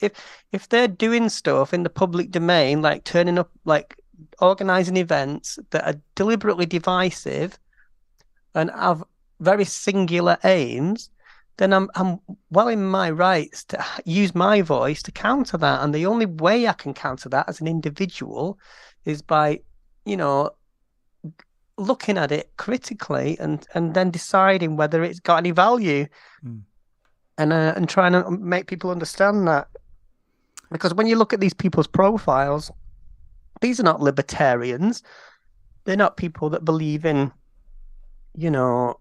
if they're doing stuff in the public domain, like turning up, like organizing events that are deliberately divisive and have very singular aims, then I'm well in my rights to use my voice to counter that. And the only way I can counter that as an individual is by, you know, looking at it critically and then deciding whether it's got any value, and trying to make people understand that. Because when you look at these people's profiles, these are not libertarians. They're not people that believe in, you know,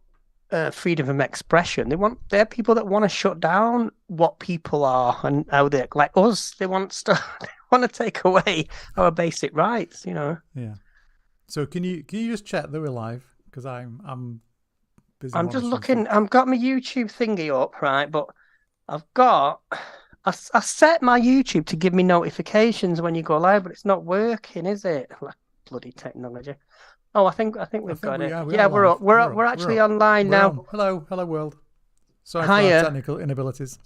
freedom of expression. They're people that want to shut down what people are and how they're like us. They want to take away our basic rights, you know. Yeah. So can you just check that we're live? Because I'm busy. I'm just looking. I've got my YouTube thingy up, right? But I set my YouTube to give me notifications when you go live, but it's not working, is it? Like, bloody technology. Oh, I think we've got it. Yeah, we're up. We're actually online now. Hello world. Sorry for our technical inabilities.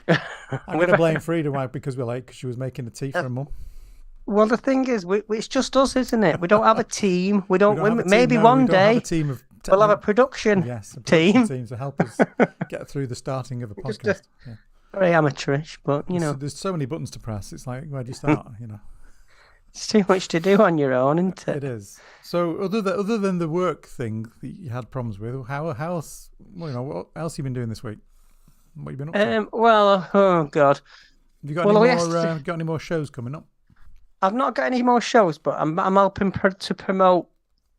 I'm going to blame Freda because we're late because she was making the tea for her mum. Well, the thing is, it's just us, isn't it? We don't have a team. Maybe one day we'll have a production team to help us get through the starting of a podcast. Very amateurish, but you know, there's so many buttons to press. It's like, where do you start? You know, it's too much to do on your own, isn't it? It is. So, other than the work thing that you had problems with, how else? Well, you know, what else have you been doing this week? What have you been up to? Well, oh god, have you got any more shows coming up? I've not got any more shows, but I'm hoping to promote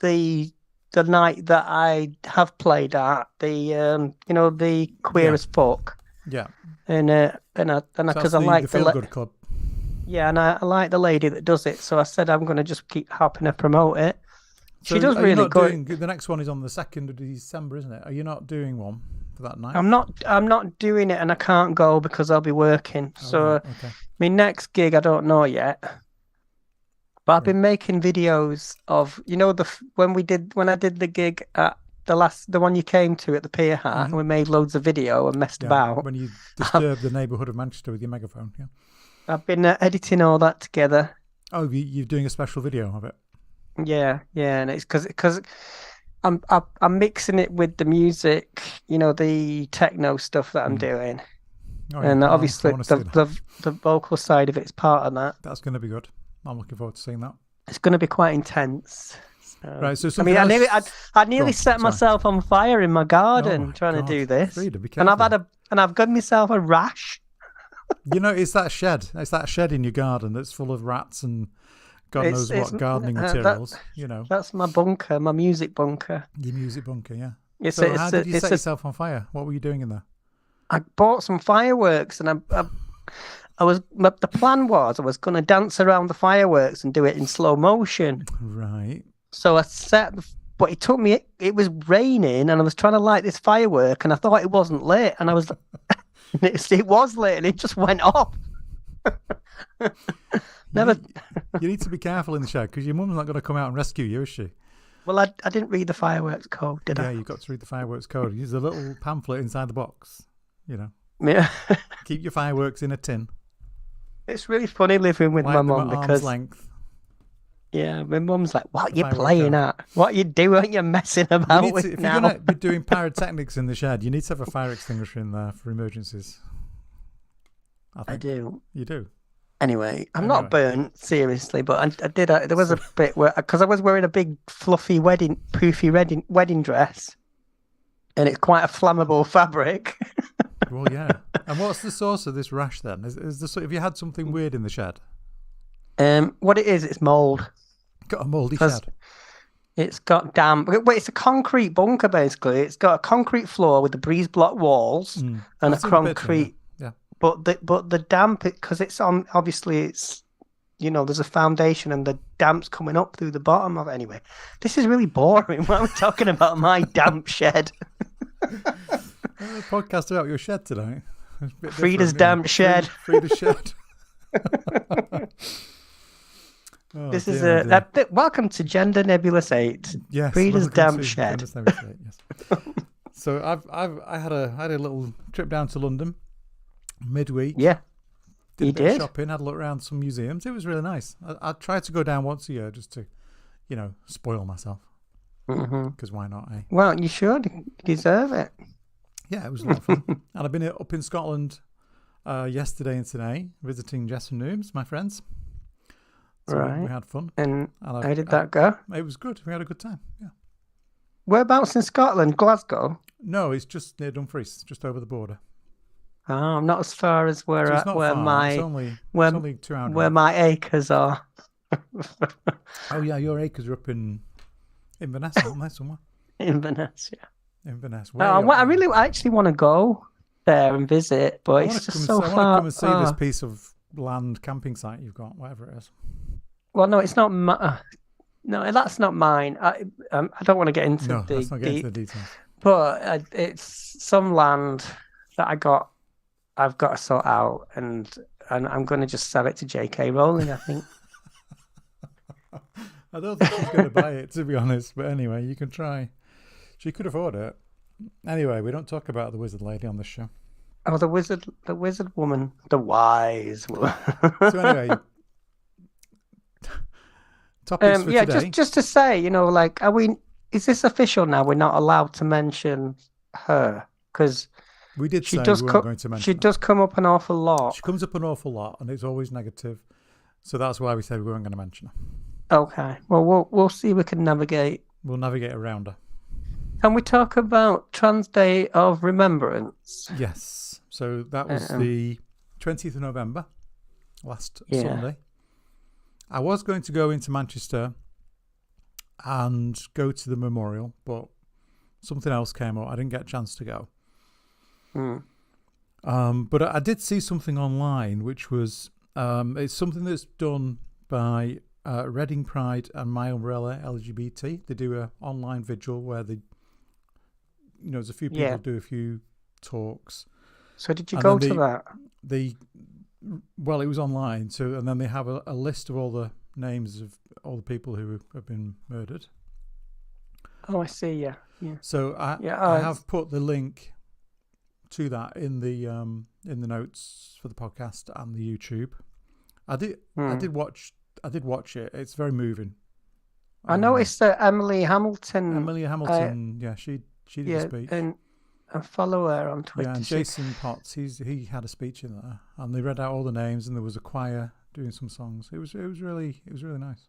the night that I have played at, the the Queer as Fuck. Yeah. And because I like the Feel Good Club. Yeah, and I like the lady that does it, so I said I'm going to just keep helping her promote it. So she does really good. The next one is on the 2nd of December, isn't it? Are you not doing one for that night? I'm not doing it, and I can't go because I'll be working. My next gig I don't know yet. But I've been making videos of, you know, when I did the gig at the one you came to at the Pier Hat, and we made loads of video and messed about. When you disturbed the neighbourhood of Manchester with your megaphone, yeah. I've been editing all that together. Oh, you're doing a special video of it? Yeah, and it's because I'm mixing it with the music, you know, the techno stuff that I'm doing, and obviously the vocal side of it's part of that. That's going to be good. I'm looking forward to seeing that. It's going to be quite intense. Right, so I nearly set myself on fire in my garden trying to do this, Freda, and I've got myself a rash. You know, it's that shed. It's that shed in your garden that's full of rats and God knows what gardening materials. You know, that's my bunker, my music bunker. Your music bunker, yeah. How did you set yourself on fire? What were you doing in there? I bought some fireworks, and the plan was I was going to dance around the fireworks and do it in slow motion. Right. So I but it took me. It was raining, and I was trying to light this firework, and I thought it wasn't lit, and I was. It was lit, and it just went off. You need to be careful in the shed because your mum's not going to come out and rescue you, is she? Well, I didn't read the fireworks code, did I? Yeah, you've got to read the fireworks code. Use a little pamphlet inside the box. You know. Yeah. Keep your fireworks in a tin. It's really funny living with my mum because arm's length. Yeah, my mum's like, "What are you playing at? What are you doing? You're messing about with if now." If you're going to be doing pyrotechnics in the shed, you need to have a fire extinguisher in there for emergencies. I do. You do. Anyway, I'm not burnt seriously, but I did. There was a bit where because I was wearing a big fluffy poofy wedding dress, and it's quite a flammable fabric. Well, yeah. And what's the source of this rash then? Have you had something weird in the shed? What it is, it's mold. Got a mouldy shed. It's got damp. Well, it's a concrete bunker basically. It's got a concrete floor with the breeze block walls and a concrete. Yeah. But the damp, because it's on. Obviously, it's there's a foundation and the damp's coming up through the bottom of it. Anyway, this is really boring. Why are we talking about my damp shed? A podcast about your shed tonight. Freda's damp shed. Freda's shed. This is welcome to Gender Nebulous 8. Yes, Freda's damp shed. Yes. So I had a little trip down to London midweek. Yeah. Did a bit of shopping, had a look around some museums. It was really nice. I try to go down once a year just to, spoil myself. Because why not, eh? Well, you should. You deserve it. Yeah, it was a lot of fun. And I've been up in Scotland yesterday and today, visiting Jess and Nooms, my friends. So we had fun. And how did that go? It was good. We had a good time, yeah. Whereabouts in Scotland? Glasgow? No, it's just near Dumfries, just over the border. Oh, not as far as where it's only 2 hours. Where my acres are. Oh yeah, your acres are up in Inverness, aren't they, somewhere? Inverness, yeah. Inverness. I actually want to go there and visit, but it's just so far. I want to come and see this piece of land camping site you've got, whatever it is. Well, no, it's not. No, that's not mine. I don't want to get into let's not get into the details. But it's some land that I've got to sort out, and I'm going to just sell it to J.K. Rowling, I think. I don't think she's going to buy it, to be honest. But anyway, you can try. She could afford it. Anyway, we don't talk about the wizard lady on this show. Oh, the wizard woman, the wise woman. So anyway, topics for today. just to say, is this official now? We're not allowed to mention her because we did say we weren't going to mention. She does come up an awful lot. She comes up an awful lot, and it's always negative. So that's why we said we weren't going to mention her. Okay. Well, we'll see. We can navigate. We'll navigate around her. Can we talk about Trans Day of Remembrance? Yes. So that was the 20th of November, last Sunday. I was going to go into Manchester and go to the memorial, but something else came up. I didn't get a chance to go. But I did see something online, which was it's something that's done by Reading Pride and MyUmbrella LGBT. They do an online vigil where there's a few people do a few talks. So did you go to that? Well, it was online. And then they have a list of all the names of all the people who have been murdered. Oh, I see. Yeah. So I have put the link to that in the notes for the podcast and the YouTube. I did watch it. It's very moving. I noticed that Emily Hamilton. She did a speech. And I follow her on Twitter. Yeah, and Jason Potts, he had a speech in there, and they read out all the names, and there was a choir doing some songs. It was really nice.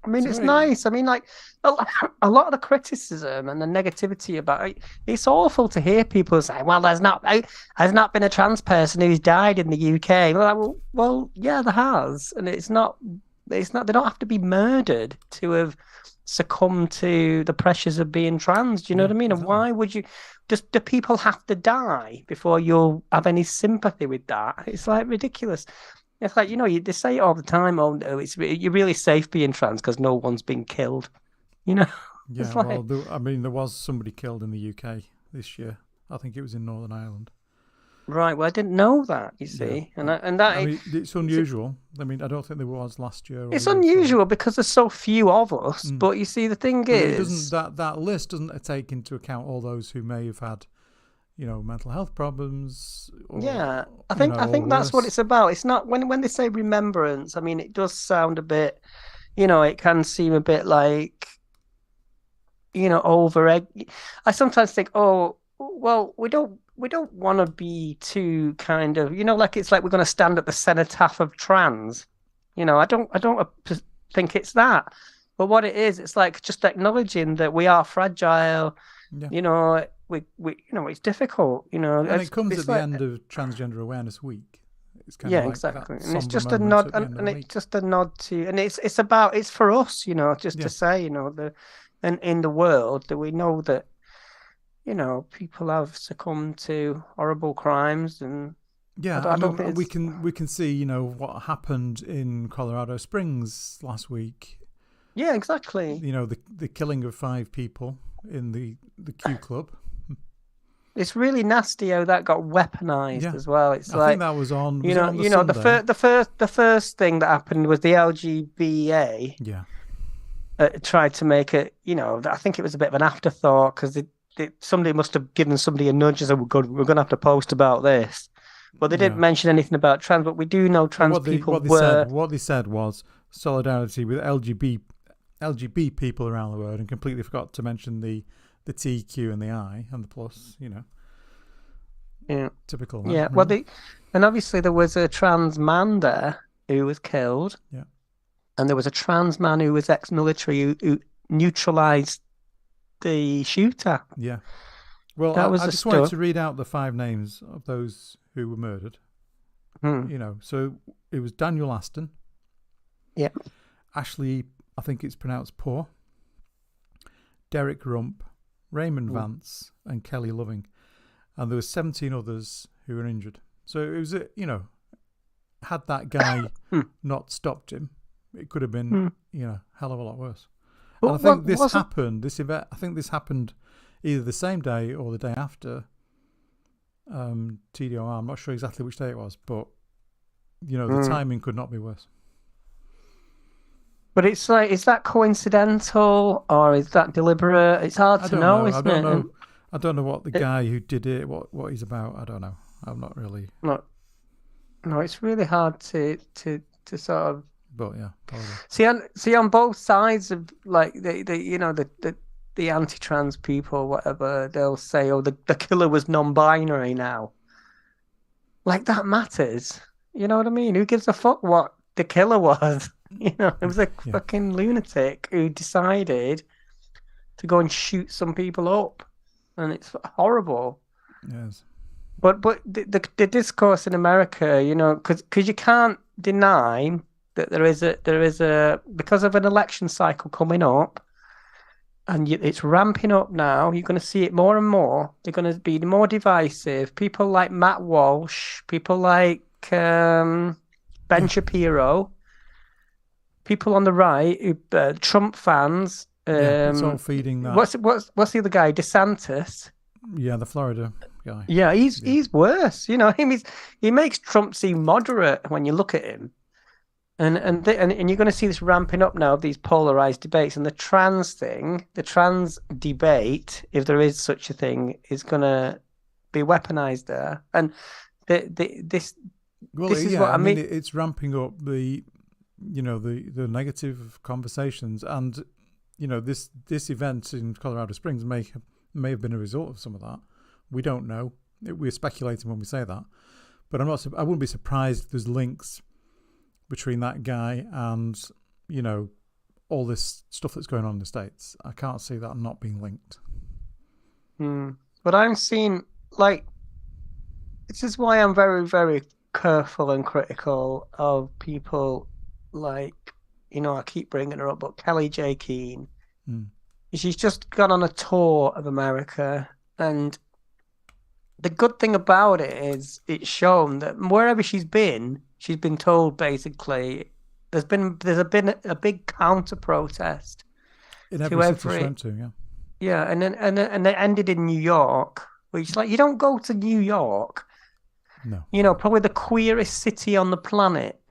I mean, it's nice. I mean, like a lot of the criticism and the negativity about it, it's awful to hear people say, "Well, there's not been a trans person who's died in the UK." Well, yeah, there has, and it's not. They don't have to be murdered to have succumb to the pressures of being trans. Do you know what I mean? Exactly. And why would you do people have to die before you'll have any sympathy with that? It's like ridiculous. It's like, they say it all the time. Oh no, you're really safe being trans because no one's been killed. Yeah, there was somebody killed in the UK this year. I think it was in Northern Ireland. Right. Well, I didn't know that. You see, it's unusual. I mean, I don't think there was last year. It's unusual because there's so few of us. But you see, the thing is, that list doesn't take into account all those who may have had, mental health problems. I think that's what it's about. It's not when they say remembrance. I mean, it does sound a bit, it can seem a bit like, over. I sometimes think, oh, well, we don't want to be too kind of, like it's like we're going to stand at the cenotaph of trans. I don't think it's that. But what it is, it's like just acknowledging that we are fragile. Yeah. We it's difficult. And it comes at the end of Transgender Awareness Week. It's kind of like exactly, and it's just a nod, and it's just a nod to, and it's for us, to say, and in the world that we know that. People have succumbed to horrible crimes, and we can see, what happened in Colorado Springs last week. Yeah, exactly. The killing of 5 people in the Q Club. It's really nasty how that got weaponized as well. It's I think that was on. The first thing that happened was the LGBA. Yeah. Tried to make it. I think it was a bit of an afterthought because somebody must have given somebody a nudge and said, we're going to have to post about this. Well, they didn't mention anything about trans, but we do know trans people were. What they said was solidarity with LGBT people around the world, and completely forgot to mention the T, Q, and the I, and the plus. Yeah, typical. Yeah, really. well, and obviously there was a trans man there who was killed. Yeah, and there was a trans man who was ex-military who neutralized the shooter. Yeah. Well, that was I the just wanted stuff. to read out the 5 names of those who were murdered. So it was Daniel Aston. Yeah. Ashley, I think it's pronounced Poor. Derek Rump, Raymond Vance, and Kelly Loving. And there were 17 others who were injured. So it was, had that guy not stopped him, it could have been, hell of a lot worse. And I think this happened either the same day or the day after TDoR. I'm not sure exactly which day it was, but the timing could not be worse. But it's like, is that coincidental or is that deliberate? It's hard to know, isn't it? I don't know what the guy who did it, what he's about. I don't know. I'm not really. No, it's really hard to sort of. But yeah, probably. See on both sides of like the anti-trans people, whatever, they'll say, oh, the killer was non-binary now. Like that matters. You know what I mean? Who gives a fuck what the killer was? It was a fucking lunatic who decided to go and shoot some people up, and it's horrible. Yes. But the discourse in America, because you can't deny that there is a because of an election cycle coming up, and it's ramping up now. You're going to see it more and more. They're going to be more divisive. People like Matt Walsh, people like Ben Shapiro, people on the right, Trump fans. It's all feeding that. What's the other guy? DeSantis. Yeah, the Florida guy. Yeah, he's worse. He makes Trump seem moderate when you look at him. And you're going to see this ramping up now of these polarized debates, and the trans debate, if there is such a thing, is going to be weaponized there. And this is what I mean. It's ramping up the negative conversations, and this event in Colorado Springs may have been a result of some of that. We don't know. We're speculating when we say that, but I wouldn't be surprised if there's links between that guy and all this stuff that's going on in the States. I can't see that not being linked. But I'm seeing, like, this is why I'm very, very careful and critical of people like, I keep bringing her up, but Kelly J. Keane. She's just gone on a tour of America, and the good thing about it is it's shown that wherever she's been told basically there's been a big counter protest in every city she went to, and then they ended in New York, which, like, you don't go to New York, probably the queerest city on the planet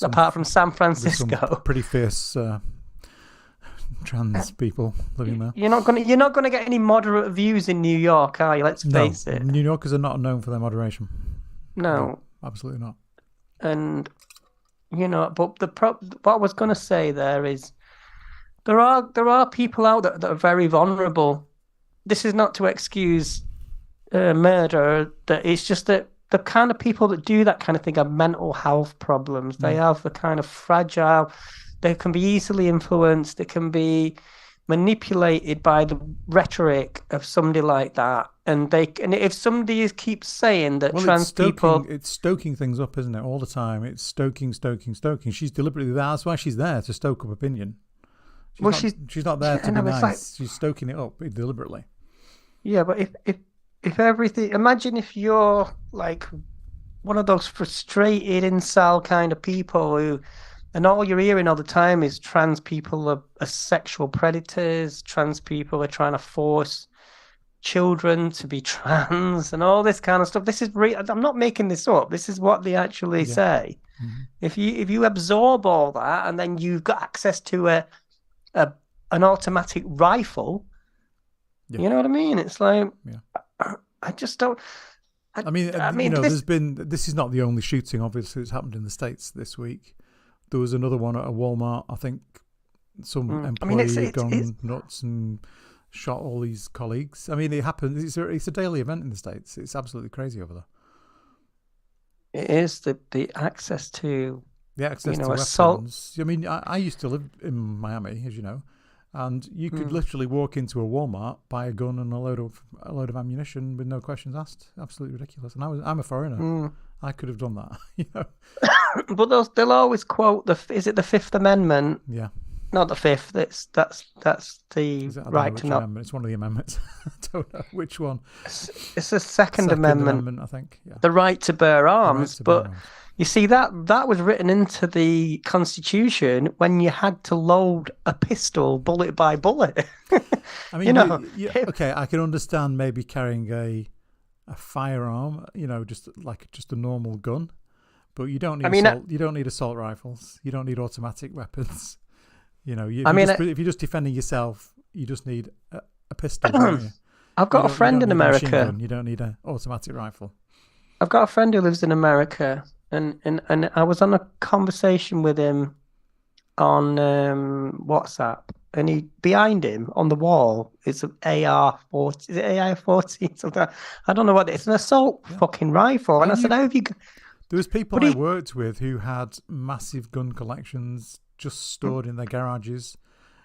apart from San Francisco. With some pretty fierce trans people living there. You're not gonna get any moderate views in New York, are you? Let's face it. New Yorkers are not known for their moderation. No, absolutely not. And but what I was gonna say there is there are people out there that are very vulnerable. This is not to excuse murder. That it's just that the kind of people that do that kind of thing have mental health problems. They have the kind of fragile. They can be easily influenced. They can be manipulated by the rhetoric of somebody like that. And if somebody keeps saying that people... It's stoking things up, isn't it? All the time. It's stoking. She's deliberately there. That's why she's there, to stoke up opinion. She's not there to be nice. She's stoking it up deliberately. Yeah, but if everything... Imagine if you're like one of those frustrated incel kind of people who... And all you're hearing all the time is trans people are sexual predators. Trans people are trying to force children to be trans and all this kind of stuff. This is I'm not making this up. This is what they actually say. If you absorb all that and then you've got access to an automatic rifle, you know what I mean? It's like I just don't. I mean, this is not the only shooting, obviously, that's happened in the States this week. There was another one at a Walmart. I think some employee had gone nuts and shot all these colleagues. I mean, it happens. It's a daily event in the States. It's absolutely crazy over there. It is the access to to assault. Weapons. I mean, I used to live in Miami, as you know, and you could literally walk into a Walmart, buy a gun and a load of ammunition with no questions asked. Absolutely ridiculous. And I'm a foreigner. I could have done that, But they'll always quote is it the Fifth Amendment? Yeah. Not the fifth. That's the right to not. It's one of the amendments. I don't know which one. It's the Second Amendment, I think. Yeah. The right to bear arms. Bear arms. You see that was written into the Constitution when you had to load a pistol bullet by bullet. I mean, okay, I can understand maybe carrying a firearm, just a normal gun, but you don't need you don't need assault rifles. You don't need automatic weapons. If you're just defending yourself, you just need a pistol. Don't you? I've got a friend in America. You don't need an automatic rifle. I've got a friend who lives in America, and I was on a conversation with him on WhatsApp, and behind him on the wall is an AR-40. Is it AR-14? Something. I don't know what it is. It's an assault fucking rifle. And I said, "How have you?" There was people I worked with who had massive gun collections just stored in their garages,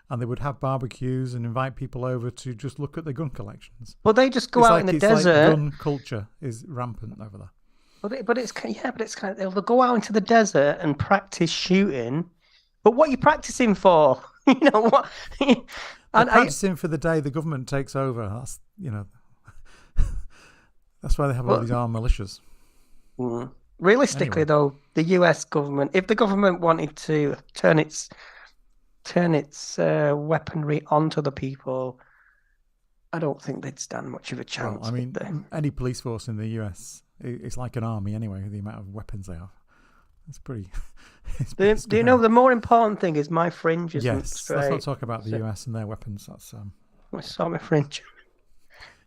and they would have barbecues and invite people over to just look at their gun collections. Well, they just go out in the desert. Gun culture is rampant over there. But it's kind of they'll go out into the desert and practice shooting. But what are you practicing for? What? They're practicing for the day the government takes over. That's that's why they have all these armed militias. Realistically, though, the US government, if the government wanted to turn its weaponry onto the people, I don't think they'd stand much of a chance. Well, I mean, any police force in the US, it's like an army anyway, the amount of weapons they have. It's pretty. Do you know the more important thing is my fringe isn't yes, straight. Let's not talk about the US and their weapons. That's I saw my fringe.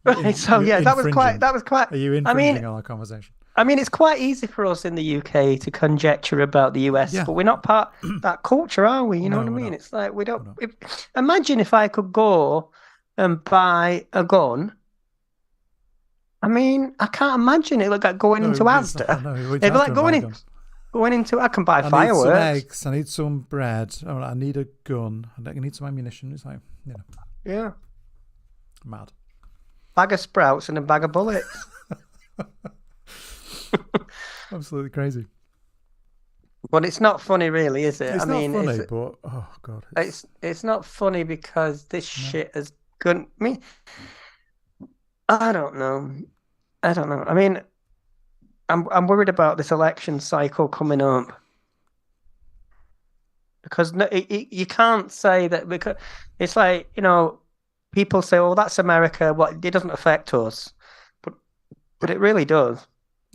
Right, so that was quite. Are you infringing on our conversation? I mean, it's quite easy for us in the UK to conjecture about the US, but we're not part of that culture, are we? You know what I mean? It's like we don't. Imagine if I could go and buy a gun. I mean, I can't imagine it like going into Asda. It'd be like going into. I can buy fireworks. I need some eggs. I need some bread. I need a gun. I need some ammunition. It's like Yeah. Mad. Bag of sprouts and a bag of bullets. Absolutely crazy. But it's not funny, really, is it? It's not funny, but oh god, it's not funny because this shit has gone. I mean, I don't know. I mean, I'm worried about this election cycle coming up because you can't say that because it's like people say, "Oh, that's America. What it doesn't affect us," but it really does.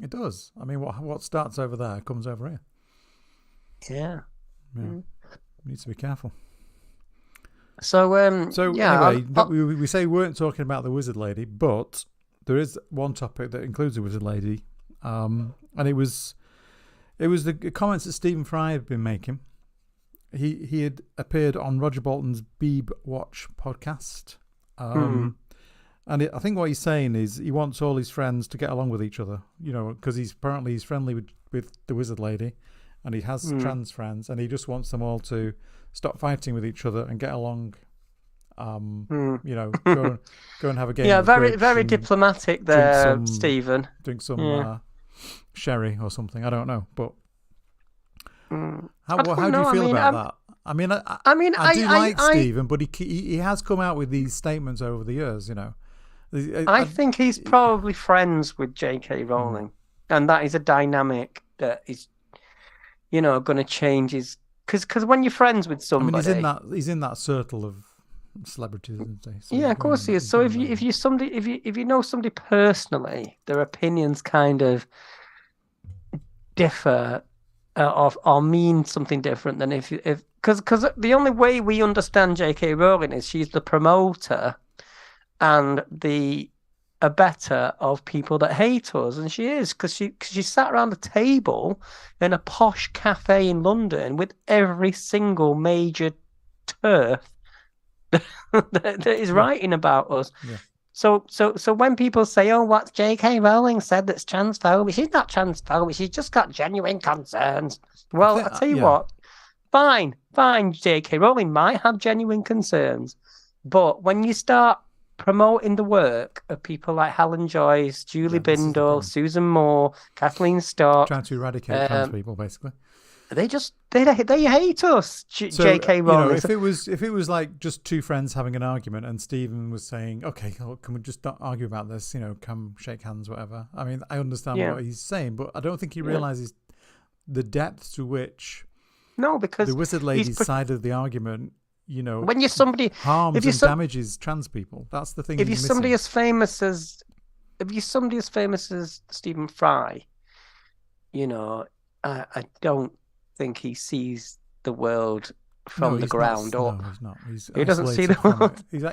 It does. I mean, what starts over there comes over here. Yeah. Needs to be careful. So anyway, we say we weren't talking about the wizard lady, but there is one topic that includes the wizard lady, and it was the comments that Stephen Fry had been making. He had appeared on Roger Bolton's Beeb Watch podcast. And I think what he's saying is he wants all his friends to get along with each other, because he's friendly with the wizard lady, and he has trans friends, and he just wants them all to stop fighting with each other and get along. Go and have a game. Yeah, very diplomatic there, Stephen. Drink some sherry or something. I don't know, but how do you feel about that? I mean, I do like Stephen, but he has come out with these statements over the years, I think he's probably friends with J.K. Rowling, and that is a dynamic that is, going to change his. Because when you're friends with somebody, he's in that circle of celebrities, isn't he? So of course he is. So if you know somebody personally, their opinions kind of differ, or mean something different than if because the only way we understand J.K. Rowling is she's the promoter and the better of people that hate us, and she is, because she sat around a table in a posh cafe in London with every single major turf that is writing about us. Yeah. So when people say, "Oh, what J.K. Rowling said that's transphobic," she's not transphobic. She's just got genuine concerns. Well, I'll tell you what. Fine, J.K. Rowling might have genuine concerns, but when you start promoting the work of people like Helen Joyce, Julie Bindel, Susan Moore, Kathleen Stock, trying to eradicate trans people, basically. They hate us. J.K. Rowling. If it was like just two friends having an argument, and Stephen was saying, "Okay, can we just not argue about this? Come shake hands, whatever." I mean, I understand what he's saying, but I don't think he realizes the depth to which because the wizard lady's side of the argument, when you're somebody harms and damages trans people. That's the thing. If you're somebody as famous as Stephen Fry, I don't think he sees the world from the ground up. No, he's not. He doesn't see the world. He's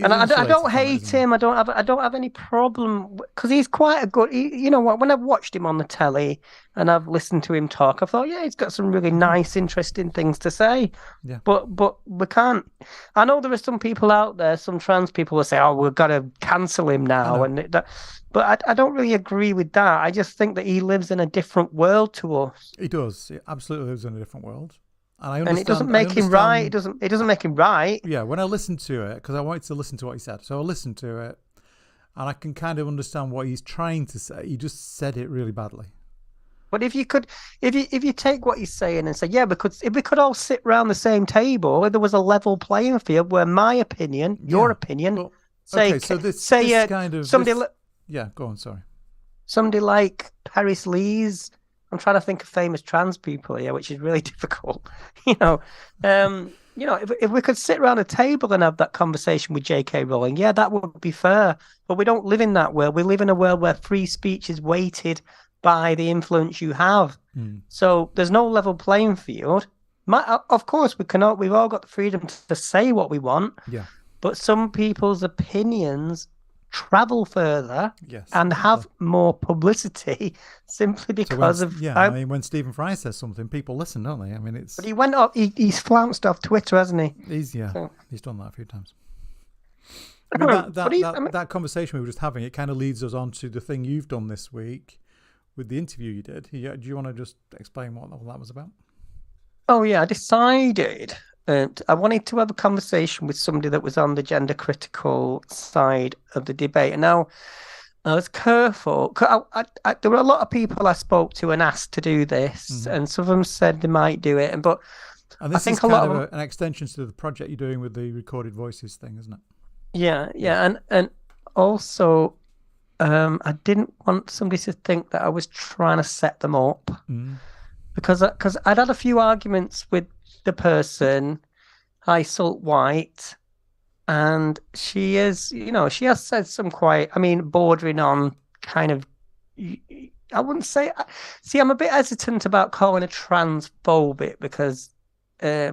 and I don't hate him. I don't have any problem, because he's quite a good. When I've watched him on the telly and I've listened to him talk, I thought, he's got some really nice, interesting things to say. Yeah. But we can't. I know there are some people out there, some trans people, will say, "Oh, we've got to cancel him now," but I don't really agree with that. I just think that he lives in a different world to us. He does. He absolutely lives in a different world. And it doesn't make him right. It doesn't make him right. Yeah, when I listened to it, because I wanted to listen to what he said, so I listened to it, and I can kind of understand what he's trying to say. He just said it really badly. But if you take what he's saying and say, if we could all sit around the same table, if there was a level playing field where my opinion, your opinion, go on. Sorry. Somebody like Paris Lees. I'm trying to think of famous trans people here, which is really difficult. If we could sit around a table and have that conversation with J.K. Rowling, that would be fair. But we don't live in that world. We live in a world where free speech is weighted by the influence you have. So there's no level playing field. Of course, we've all got the freedom to say what we want. Yeah. But some people's opinions travel further and have more publicity simply because when Stephen Fry says something, people listen, don't they? I mean, it's. But he went up. He's flounced off Twitter, hasn't he? He's done that a few times. I mean, that conversation we were just having, it kind of leads us on to the thing you've done this week with the interview you did. Do you want to just explain what that was about? Oh yeah, I decided. I wanted to have a conversation with somebody that was on the gender critical side of the debate. And now I was careful. There were a lot of people I spoke to and asked to do this, and some of them said they might do it. But this I think is a lot of an extension to the project you're doing with the recorded voices thing, isn't it? Yeah. And also, I didn't want somebody to think that I was trying to set them up, because I'd had a few arguments with the person, Salt White, and she has said some quite, bordering on kind of, I wouldn't say, I'm a bit hesitant about calling her transphobic because I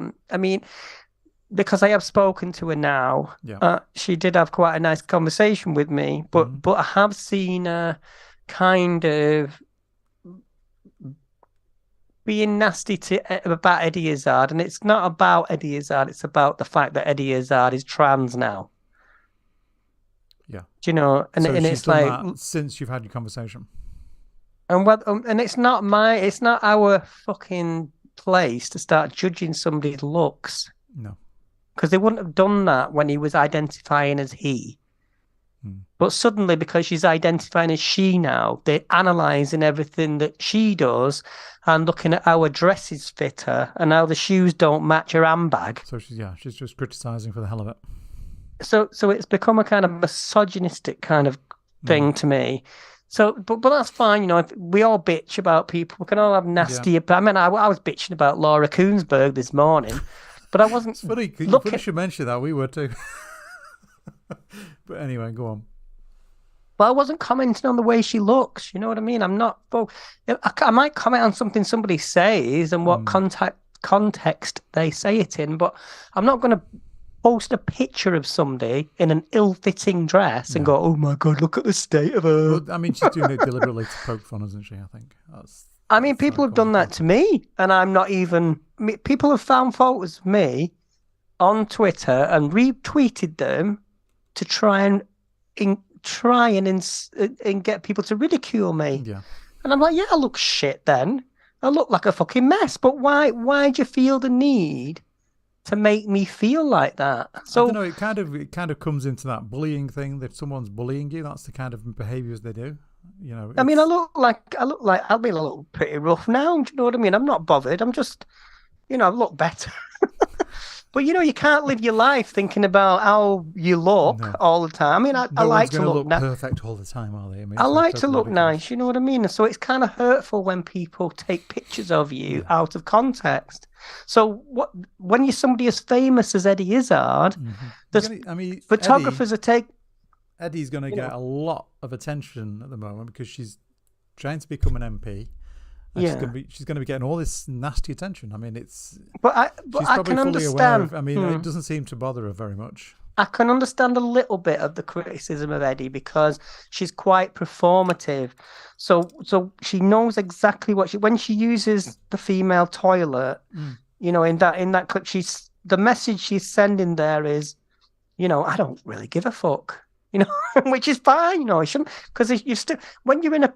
have spoken to her now. Yeah. She did have quite a nice conversation with me, but I have seen her kind of being nasty about Eddie Izzard, and it's not about Eddie Izzard, it's about the fact that Eddie Izzard is trans now. Yeah. Do you know? And it's like, that since you've had your conversation. And it's not our fucking place to start judging somebody's looks. No. Because they wouldn't have done that when he was identifying as he. But suddenly, because she's identifying as she now, they're analysing everything that she does and looking at how her dresses fit her and how the shoes don't match her handbag. So she's just criticising for the hell of it. So it's become a kind of misogynistic kind of thing to me. So, but that's fine, if we all bitch about people. We can all have nasty. I was bitching about Laura Koonsberg this morning, but I wasn't. It's funny. You should mention that. We were too. But anyway, go on. But I wasn't commenting on the way she looks. You know what I mean? I'm not. I might comment on something somebody says and what context they say it in, but I'm not going to post a picture of somebody in an ill-fitting dress and go, "Oh my God, look at the state of her." Well, I mean, she's doing it deliberately to poke fun, isn't she? I think I mean, people have done that to me, and I'm not even. People have found photos of me on Twitter and retweeted them to try and get people to ridicule me. Yeah. And I'm like, yeah, I look shit then. I look like a fucking mess. But why'd you feel the need to make me feel like that? So I don't know. It kind of comes into that bullying thing. That someone's bullying you, that's the kind of behaviours they do. You know. I mean, I look like I'll be a little pretty rough now. Do you know what I mean? I'm not bothered. I'm just, I look better. But you can't live your life thinking about how you look all the time. I mean, I like to look perfect all the time, are they? I mean, I like to look nice. You know what I mean? So it's kind of hurtful when people take pictures of you out of context. So when you're somebody as famous as Eddie Izzard, photographers Eddie's going to get a lot of attention at the moment because she's trying to become an MP. She's going to be getting all this nasty attention. I mean, she's probably fully aware of. I mean, it doesn't seem to bother her very much. I can understand a little bit of the criticism of Eddie because she's quite performative. So she knows exactly when she uses the female toilet. In that clip, the message she's sending there is, I don't really give a fuck. Which is fine, it shouldn't, because you still when you're in a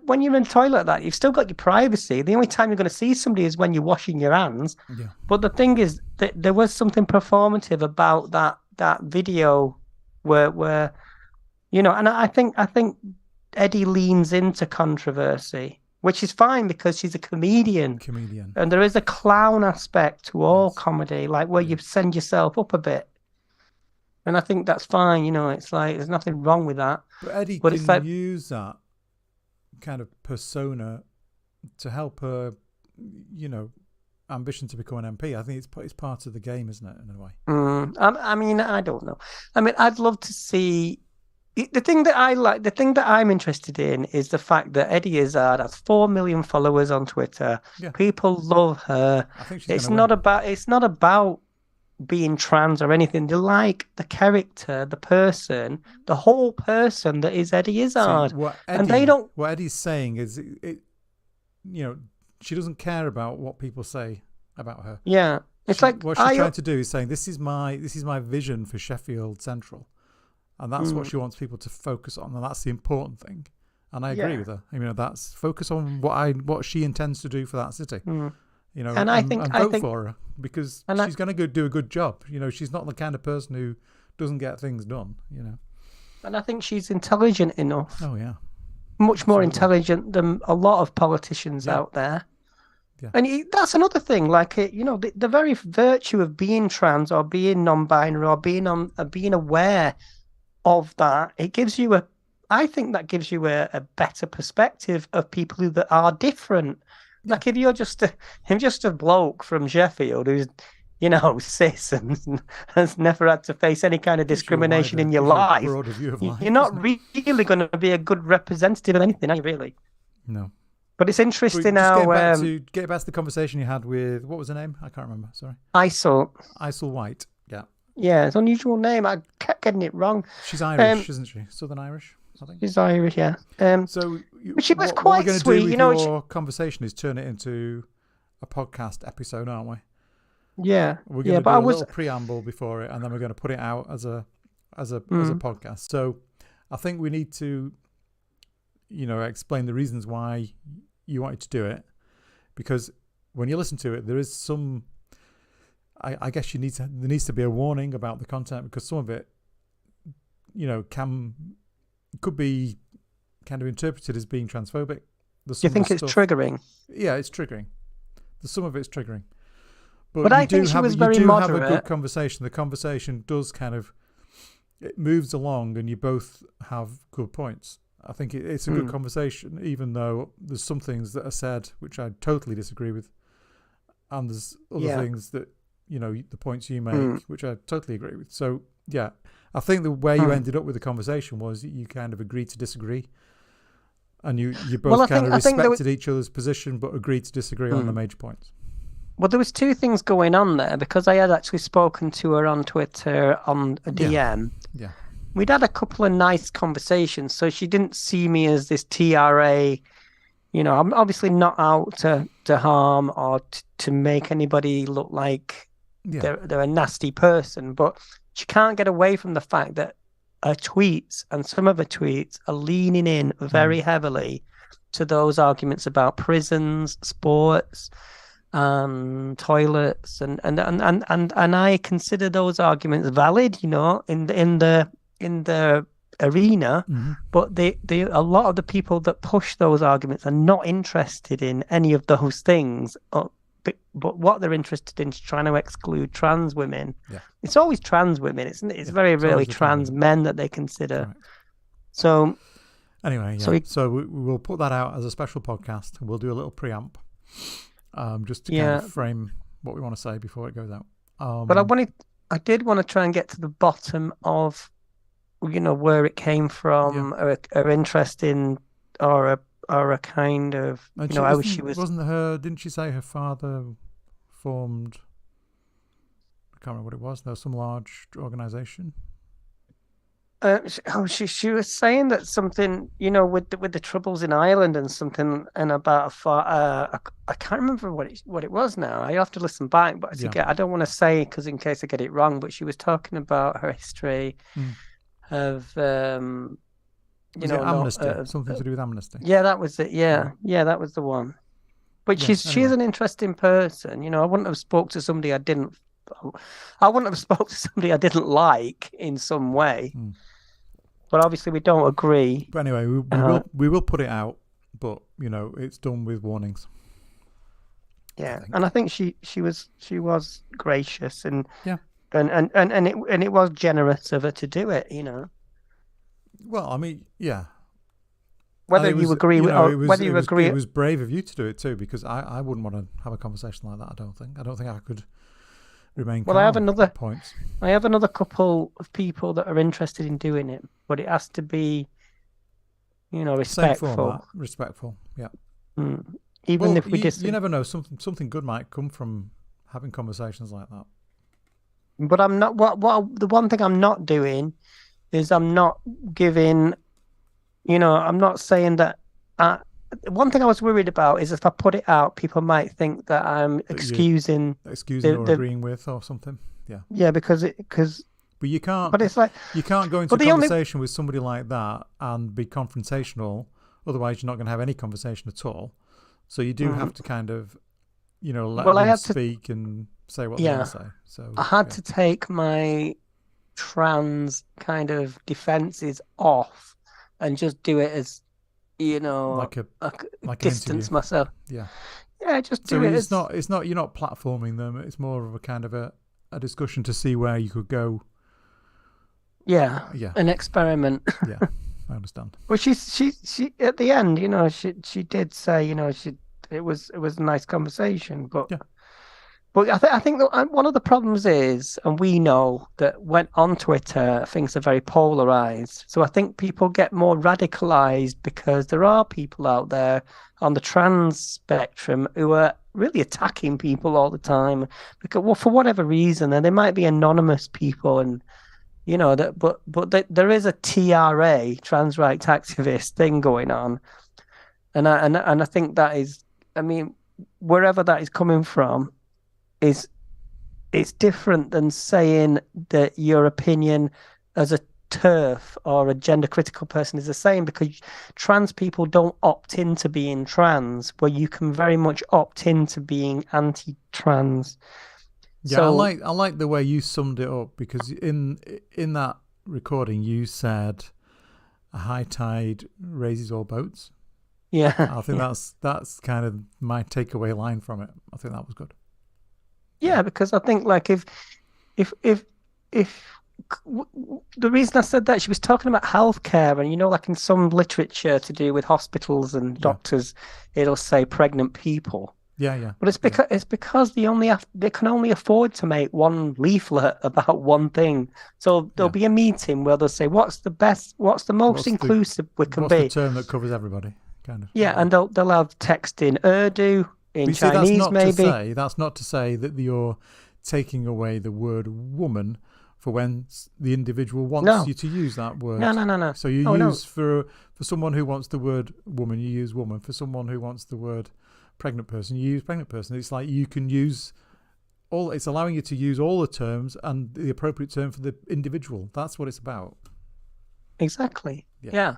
toilet like that, you've still got your privacy. The only time you're going to see somebody is when you're washing your hands. Yeah. But the thing is that there was something performative about that video where and I think Eddie leans into controversy, which is fine because she's a comedian, and there is a clown aspect to all comedy, like where you send yourself up a bit. And I think that's fine, it's like there's nothing wrong with that. But Eddie can use that kind of persona to help her, ambition to become an MP. I think it's part of the game, isn't it, in a way? I mean, I don't know. I mean, I'd love to see... The thing that I'm interested in is the fact that Eddie Izzard has 4 million followers on Twitter. Yeah. People love her. I think she's It's not about being trans or anything. They like the character, the person, the whole person that is Eddie Izzard. What Eddie's saying is, she doesn't care about what people say about her. Yeah, what she's trying to do is saying this is my vision for Sheffield Central, and that's what she wants people to focus on, and that's the important thing. And I agree with her. I mean, that's focus on what she intends to do for that city. And vote for her because she's going to do a good job. She's not the kind of person who doesn't get things done. And I think she's intelligent enough. Oh yeah, much more intelligent than a lot of politicians out there. Yeah. And that's another thing. Like the very virtue of being trans or being non-binary or being aware of that, it gives you I think that gives you a better perspective of people that are different. Like if you're just a bloke from Sheffield who's, cis and has never had to face any kind of discrimination in your life, you're not really going to be a good representative of anything, are you really? No. But it's interesting how... Get back to the conversation you had with, what was her name? I can't remember, sorry. Isel White, yeah. Yeah, it's an unusual name. I kept getting it wrong. She's Irish, isn't she? Southern Irish? I think. She's Irish, yeah. So she was quite what we're sweet. Do with your conversation is turn it into a podcast episode, aren't we? Yeah. We're going to do a little preamble before it, and then we're going to put it out as a podcast. So I think we need to, explain the reasons why you wanted to do it, because when you listen to it, there is some. I guess there needs to be a warning about the content, because some of it, could be kind of interpreted as being transphobic. Do you think it's triggering? Yeah, it's triggering. Some of it's triggering. But I think she was very moderate. Have a good conversation. The conversation does it moves along, and you both have good points. I think it's a good conversation, even though there's some things that are said which I totally disagree with, and there's other things that the points you make which I totally agree with. So yeah, I think the way you ended up with the conversation was you kind of agreed to disagree, and you both respected each other's position but agreed to disagree on the major points. Well, there was two things going on there because I had actually spoken to her on Twitter on a DM. Yeah. We'd had a couple of nice conversations, so she didn't see me as this TRA. I'm obviously not out to harm or to make anybody look like they're a nasty person, but she can't get away from the fact that her tweets and some of her tweets are leaning in very heavily to those arguments about prisons, sports, toilets, and I consider those arguments valid, in the arena, but a lot of the people that push those arguments are not interested in any of those things. But what they're interested in is trying to exclude trans women. Yeah. It's always trans women. It's very rarely trans men that they consider. Right. So anyway, so we will put that out as a special podcast. We'll do a little preamp, just to kind of frame what we want to say before it goes out. But I did want to try and get to the bottom of, where it came from, her interest in, or a kind of, how she was. Didn't she say her father formed, I can't remember what it was, there was some large organization? She was saying that something, with the troubles in Ireland and something, and about I can't remember what it was now. I have to listen back, but I don't want to say because in case I get it wrong. But she was talking about her history of amnesty, something to do with amnesty. Yeah, that was it. Yeah, that was the one. But she's an interesting person. I wouldn't have spoke to somebody I didn't like in some way. But obviously we don't agree. But anyway, we will put it out, but it's done with warnings. Yeah, and I think she was gracious and it was generous of her to do it. Well, I mean, yeah. Whether you agree with, whether you agree, it was brave of you to do it too, because I wouldn't want to have a conversation like that. I don't think I could remain. Well, I have another couple of people that are interested in doing it, but it has to be, respectful. Same format, respectful. Yeah. Even if we you never know, something good might come from having conversations like that. But I'm not. The one thing I'm not doing is I'm not giving. I'm not saying that. One thing I was worried about is if I put it out, people might think that I'm excusing or agreeing with or something. Yeah. Yeah, because. But you can't. But it's like you can't go into a conversation with somebody like that and be confrontational. Otherwise, you're not going to have any conversation at all. So you do have to kind of, let them speak and say what they want to say. So I had to take my trans kind of defenses off and just do it as, like distance myself. Yeah. Yeah, just do it. It's not. You're not platforming them. It's more of a kind of a discussion to see where you could go. Yeah. An experiment. Yeah, I understand. Well, she at the end, she did say, it was a nice conversation, but. Yeah. But I think that one of the problems is, and we know that when on Twitter, things are very polarized. So I think people get more radicalized because there are people out there on the trans spectrum who are really attacking people all the time. Because, well, for whatever reason, and they might be anonymous people, and there is a TRA, trans rights activist thing going on, and I think that is, I mean, wherever that is coming from. It's different than saying that your opinion as a TERF or a gender critical person is the same, because trans people don't opt into being trans, where you can very much opt into being anti-trans. Yeah, so, I like the way you summed it up, because in that recording you said a high tide raises all boats. Yeah, I think that's kind of my takeaway line from it. I think that was good. Yeah, because I think like if the reason I said that, she was talking about healthcare, and like in some literature to do with hospitals and doctors, it'll say pregnant people. Yeah. But it's because they can only afford to make one leaflet about one thing. So there'll be a meeting where they'll say, what's the most inclusive we can be? What's the term that covers everybody? Kind of. Yeah, and they'll have text in Urdu, in You see, that's Chinese, not maybe. that's not to say that you're taking away the word woman for when the individual wants No, you to use that no, word. no, no, no. So you Oh no, use for someone who wants the word woman, you use woman. For someone who wants the word pregnant person, you use pregnant person. It's like you can use all. It's allowing you to use all the terms and the appropriate term for the individual. That's what it's about. exactly. Yeah. Yeah.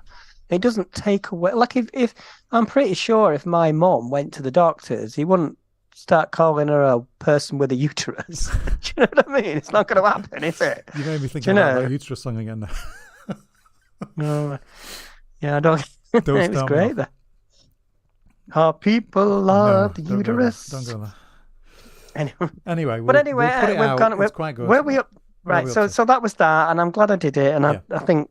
It doesn't take away. Like if I'm pretty sure if my mom went to the doctors, he wouldn't start calling her a person with a uterus. Do you know what I mean? It's not going to happen, is it? You made me Do thinking you about that know? uterus song again. No. Yeah, I don't. Don't It was start me off. great. How people No, love the don't go there. Don't uterus. go there. Anyway, Anyway, but we'll put it we've out. gone. It's quite good. Where we up? Where are Right. we up to? So that was that, and I'm glad I did it. And Yeah. I think.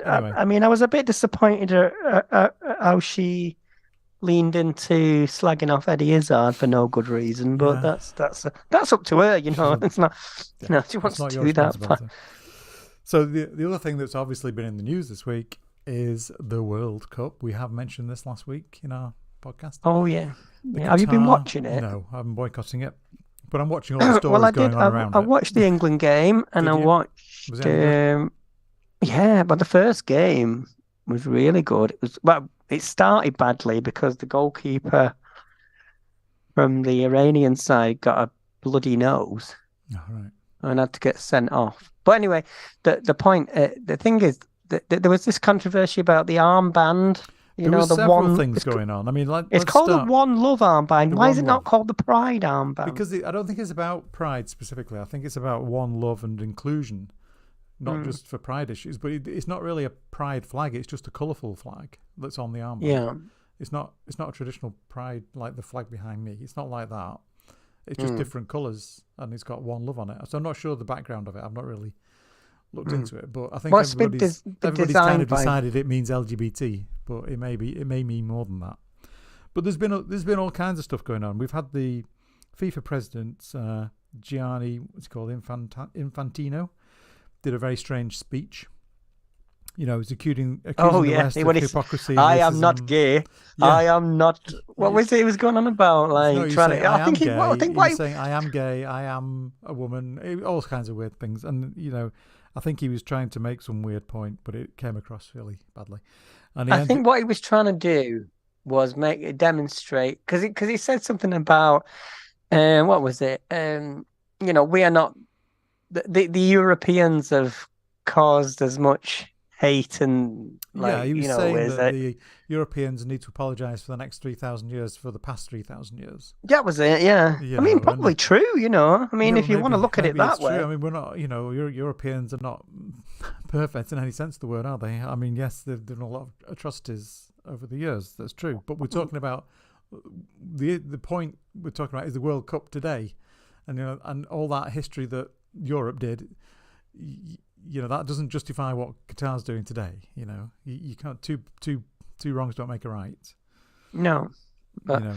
Anyway. I mean, I was a bit disappointed at how she leaned into slagging off Eddie Izzard for no good reason, but Yeah. that's up to her, you know. It's not, Yeah. you know, she It's wants not to your do that. responsibility. So the other thing that's obviously been in the news this week is the World Cup. We have mentioned this last week in our podcast. Oh yeah. Have you been watching it? No, I'm boycotting it. But I'm watching all the stories Well, I going did. on around I it. watched the England game, and Did I you? watched. Was it any good? Yeah, but the first game was really good. It started badly because the goalkeeper from the Iranian side got a bloody nose Oh, right. and had to get sent off. But anyway, the thing is that there was this controversy about the armband. You There know, was the several one. things going on. I mean, It's let's called the start One Love armband. the Why is One it not Love. called the Pride armband? Because I don't think it's about pride specifically. I think it's about one love and inclusion, not just for pride issues. But it's not really a pride flag. It's just a colourful flag that's on the armband. Yeah. It's not a traditional pride like the flag behind me. It's not like that. It's just different colours and it's got one love on it. So I'm not sure the background of it. I've not really looked into it, but I think everybody's kind of decided it means LGBT, but it may mean more than that. But there's been all kinds of stuff going on. We've had the FIFA president Gianni, what's he called, Infantino, did a very strange speech. You know, he's accusing the West of hypocrisy. I am not gay. Yeah. I am not. What was it he was going on about? Like no, trying to. I think he. Well, I think he was saying I am gay. I am a woman. All kinds of weird things, and you know, I think he was trying to make some weird point, but it came across really badly. And I think what he was trying to do was demonstrate because he said something about what was it? You know, we are not the Europeans have caused as much hate and he was saying that the Europeans need to apologise for the next 3,000 years for the past 3,000 years. That was it, yeah. I mean, probably true, you know. I mean, if you want to look at it that way. True. I mean, we're not, you know, Europeans are not perfect in any sense of the word, are they? I mean, yes, they've done a lot of atrocities over the years. That's true. But we're talking about the point we're talking about is the World Cup today, and you know, and all that history that Europe did. You know, that doesn't justify what Qatar's doing today. You know, you can't two wrongs don't make a right. No, but you know,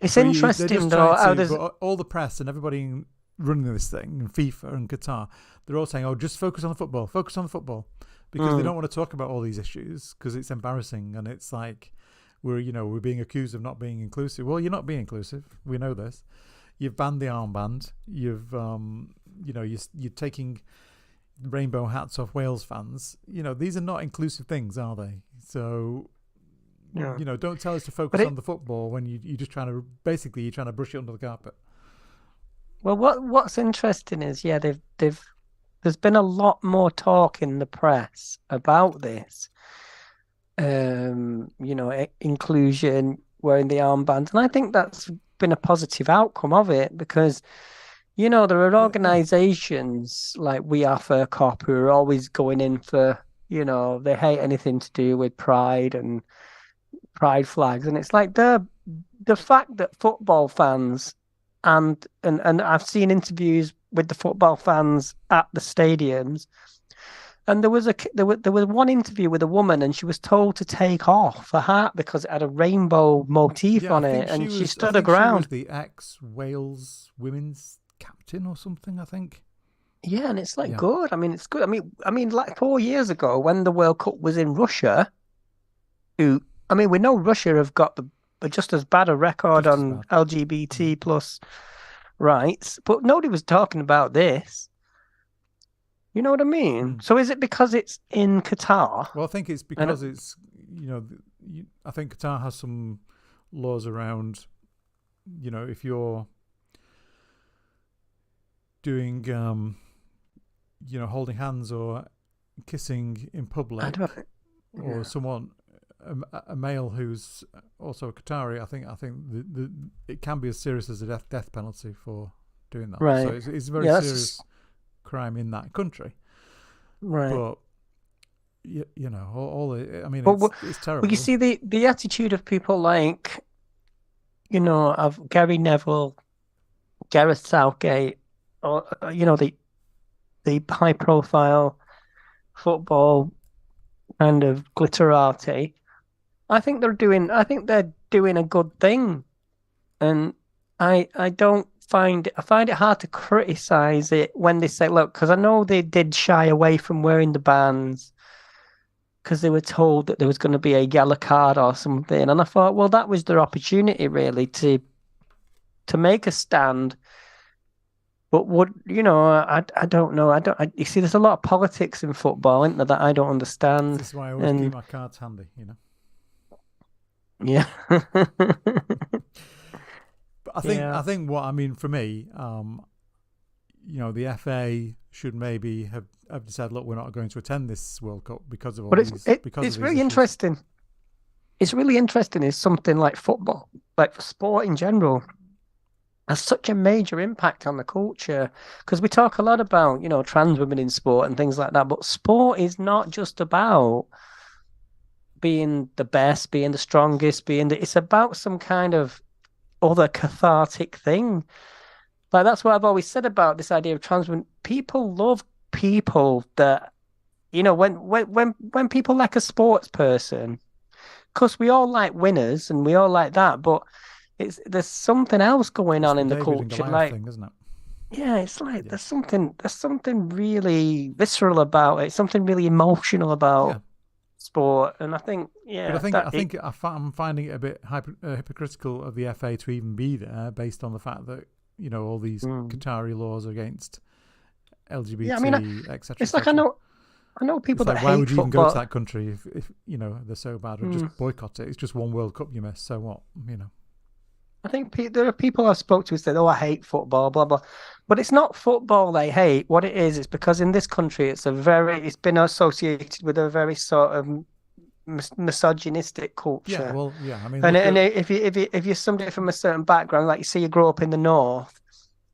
it's interesting though. But all the press and everybody running this thing, and FIFA and Qatar, they're all saying, "Oh, just focus on the football, because they don't want to talk about all these issues because it's embarrassing and it's like we're being accused of not being inclusive. Well, you're not being inclusive. We know this. You've banned the armband. You've you're taking rainbow hats off Wales fans. You know, these are not inclusive things, are they? So, you know, don't tell us to focus on the football when you're just trying to brush it under the carpet. Well, what's interesting is, there's been a lot more talk in the press about this. You know, inclusion, wearing the armband, and I think that's been a positive outcome of it because. You know, there are organizations like We Are Fair Cop who are always going in for, you know, they hate anything to do with pride and pride flags. And it's like the fact that football fans and I've seen interviews with the football fans at the stadiums. And there was one interview with a woman and she was told to take off her hat because it had a rainbow motif on it. And she stood her ground. She was the ex-Wales women's captain or something, I think. Yeah, and it's like good. I mean, it's good. I mean, like 4 years ago when the World Cup was in Russia, we know Russia have got just as bad a record Just as on bad. LGBT plus rights, but nobody was talking about this. You know what I mean? So is it because it's in Qatar? Well, I think it's because it's, I think Qatar has some laws around, if you're doing, holding hands or kissing in public, or someone, a male who's also a Qatari, I think it can be as serious as a death penalty for doing that. Right. So it's a very serious crime in that country. Right. But it's terrible. Well, you see the attitude of people like, of Gary Neville, Gareth Southgate, or the high profile football kind of glitterati. I think they're doing a good thing, and I find it hard to criticize it when they say, look, because I know they did shy away from wearing the bands because they were told that there was going to be a yellow card or something, and I thought, well, that was their opportunity really to make a stand. But I don't know. You see, there's a lot of politics in football, isn't there, that I don't understand. This is why I always keep my cards handy, Yeah. But I think what I mean for me, the FA should maybe have decided, look, we're not going to attend this World Cup because of all these. It's really interesting. It's really interesting. Is something like football, like sport in general, has such a major impact on the culture, because we talk a lot about trans women in sport and things like that, but sport is not just about being the best, being the strongest, it's about some kind of other cathartic thing. Like, that's what I've always said about this idea of trans women. People love people that, when people like a sports person, because we all like winners and we all like that, but there's something else going on in the culture, like thing, isn't it? Yeah, it's like there's something really visceral about it, something really emotional about sport, and I think I'm finding it a bit hypocritical of the FA to even be there, based on the fact that all these Qatari laws against LGBT, etc. It's like I know people that hate why would you even football. go to that country if they're so bad, or just boycott it? It's just one World Cup you miss, so what? I think there are people I've spoke to who said, "Oh, I hate football," blah blah, but it's not football they hate. What it is because in this country it's been associated with a very sort of misogynistic culture. Yeah, well, yeah. I mean, if you're somebody from a certain background, like you grow up in the north,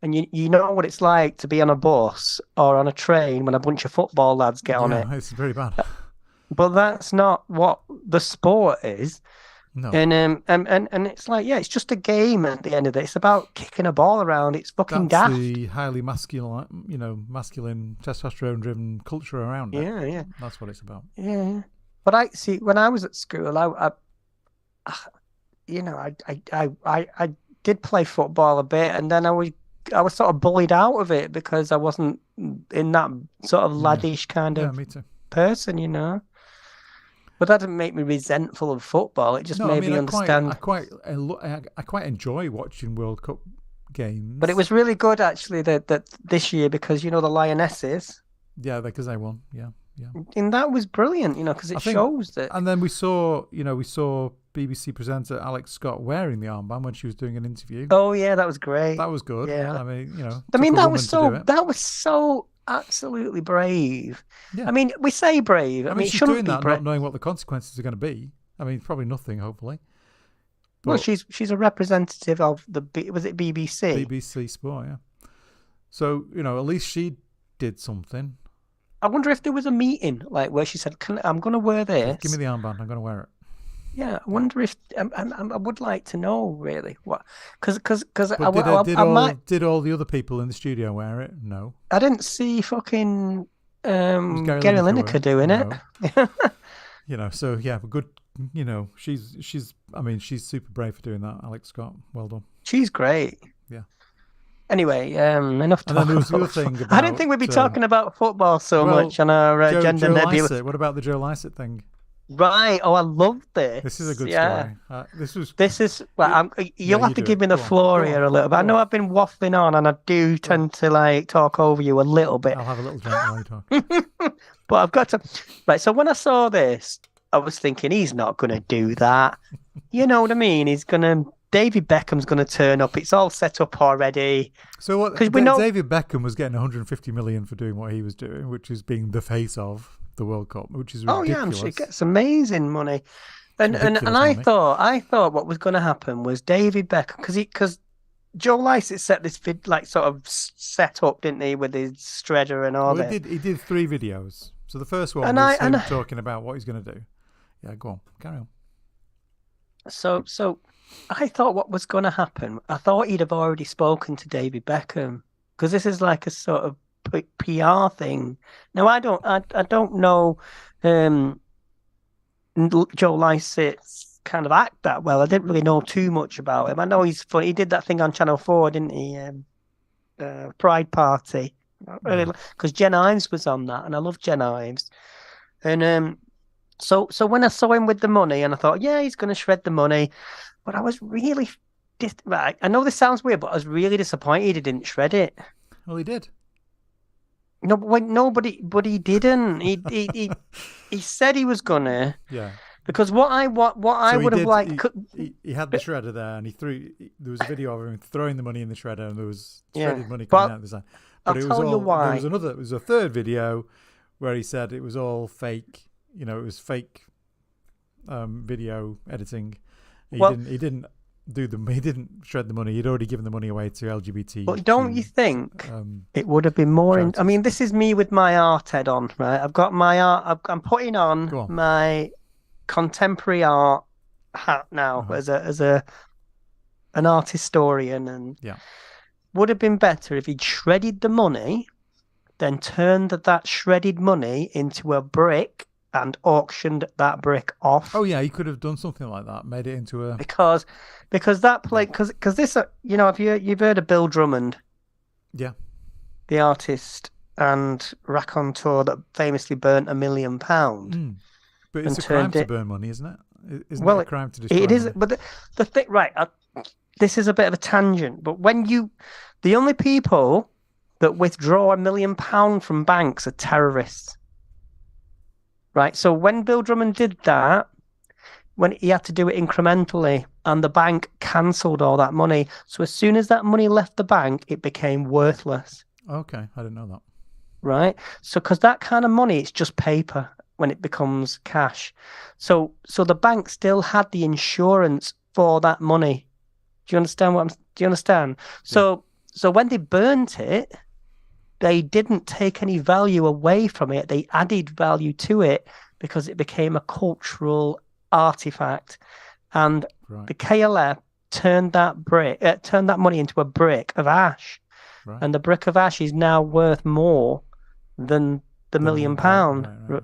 and you know what it's like to be on a bus or on a train when a bunch of football lads get on it. It's very bad. But that's not what the sport is. No. And it's like, it's just a game at the end of it. It's about kicking a ball around. It's fucking daft. That's the highly masculine, testosterone-driven culture around it. Yeah. That's what it's about. Yeah. But I see, when I was at school, I did play football a bit, and then I was sort of bullied out of it because I wasn't in that sort of laddish kind of me too. person, But that didn't make me resentful of football. It just made me understand. I quite enjoy watching World Cup games. But it was really good, actually, that this year, because the Lionesses. Yeah, because they won. Yeah. And that was brilliant, because it shows that. And then we saw BBC presenter Alex Scott wearing the armband when she was doing an interview. Oh yeah, that was great. That was good. Yeah. I mean, that was so absolutely brave. Yeah. I mean, we say brave. I mean, she's shouldn't doing be that brave. not knowing what the consequences are going to be. I mean, probably nothing, hopefully. But, well, she's a representative of was it BBC? BBC Sport, yeah. So, at least she did something. I wonder if there was a meeting like where she said, I'm going to wear this. Give me the armband, I'm going to wear it. Yeah, I wonder if I would like to know really what, because did all the other people in the studio wear it? No, I didn't see fucking Gary Lineker doing it. So yeah, good. She's super brave for doing that. Alex Scott, well done. She's great. Yeah. Anyway, enough talk. And then there was the other thing about, I didn't think we'd be talking about football so much on our Gender Nebula. What about the Joe Lycett thing? Right. Oh, I love This is a this. good Yeah. story. This was This is well. it, yeah. You'll have You to do give me it. the Go on. floor Go here on. a little bit. I Go know on. I've been waffling on, and I do Go on. tend to like talk over you a little bit. I'll have a little drink while you talk. But I've got to. Right. So when I saw this, I was thinking he's not going to do that. You know what I mean? He's going to. David Beckham's going to turn up. It's all set up already. So what? Because we know. David Beckham was getting 150 million for doing what he was doing, which is being the face of the World Cup, which is Oh yeah, I'm ridiculous. sure he gets amazing money. It's And ridiculous I money. thought what was going to happen was David Beckham because Joe Lycett set this like sort of set up, didn't he, with his Stredder and all Well, this. he did 3 videos. So the first one And was I him and talking about what he's going to do. Yeah, go on, carry on. so I thought what was going to happen. I thought he'd have already spoken to David Beckham because this is like a sort of PR thing. Now I don't know Joe Lycett's kind of act that well. I didn't really know too much about him. I know he's funny. He did that thing on Channel 4, didn't he? Pride Party. Because Jen Ives was on that, and I love Jen Ives. And so when I saw him with the money, and I thought, yeah, he's going to shred the money, but I was really right. I know this sounds weird, but I was really disappointed he didn't shred it. Well, he did. No, but he didn't. He said he was gonna. Yeah. Because what I would have liked. He had the shredder there, and there was a video of him throwing the money in the shredder, and there was shredded money coming out of the side. But I'll tell you why. There was a third video where he said it was all fake. You know, it was fake video editing. He didn't shred the money. He'd already given the money away to LGBT. But don't you think it would have been more? I mean, this is me with my art head on, right? I've got my art. I'm putting on my contemporary art hat now as an art historian, and would have been better if he'd shredded the money, then turned that shredded money into a brick and auctioned that brick off. Oh yeah, he could have done something like that, made it into a because that play because this you know, if you've heard of Bill Drummond, the artist and raconteur that famously burnt £1 million. But it's a crime to burn money, isn't it? Isn't it a crime to destroy it is, money? but the thing, right? This is a bit of a tangent, but the only people that withdraw £1 million from banks are terrorists. Right, so when Bill Drummond did that, when he had to do it incrementally, and the bank cancelled all that money, so as soon as that money left the bank, it became worthless. Okay, I didn't know that. Right, so because that kind of money, it's just paper when it becomes cash. So the bank still had the insurance for that money. Do you understand do you understand? So when they burnt it, they didn't take any value away from it. They added value to it because it became a cultural artifact. And the KLF turned that money into a brick of ash. Right. And the brick of ash is now worth more than the £1 million.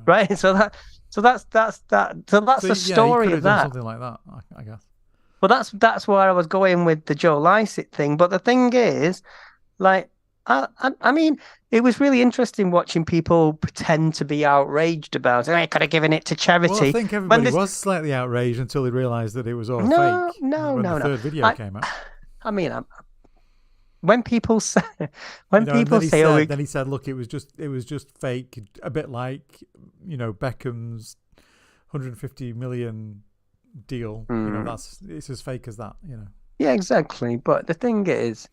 Right. So that's the story of that. Something like that, I guess. Well, that's where I was going with the Joe Lycett thing. But the thing is, like, I mean, it was really interesting watching people pretend to be outraged about it. I could have given it to charity. Well, I think everybody was slightly outraged until they realised that it was all fake. No. The third video came out. I mean, when people say, then he said, look, it was just fake, a bit like, you know, Beckham's 150 million deal. You know, it's as fake as that. You know. Yeah, exactly. But the thing is,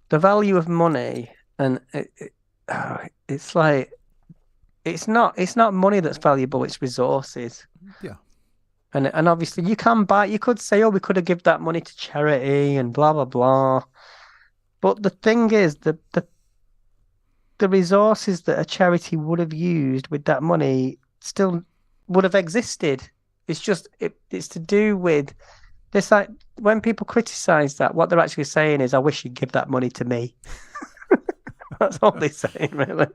the value of money, and it's like it's not money that's valuable, it's resources. Yeah. And obviously you could say, oh, we could have given that money to charity and blah blah blah. But the thing is, the resources that a charity would have used with that money still would have existed. It's just it's to do with this, like when people criticize that, what they're actually saying is, I wish you'd give that money to me. That's all they're saying, really.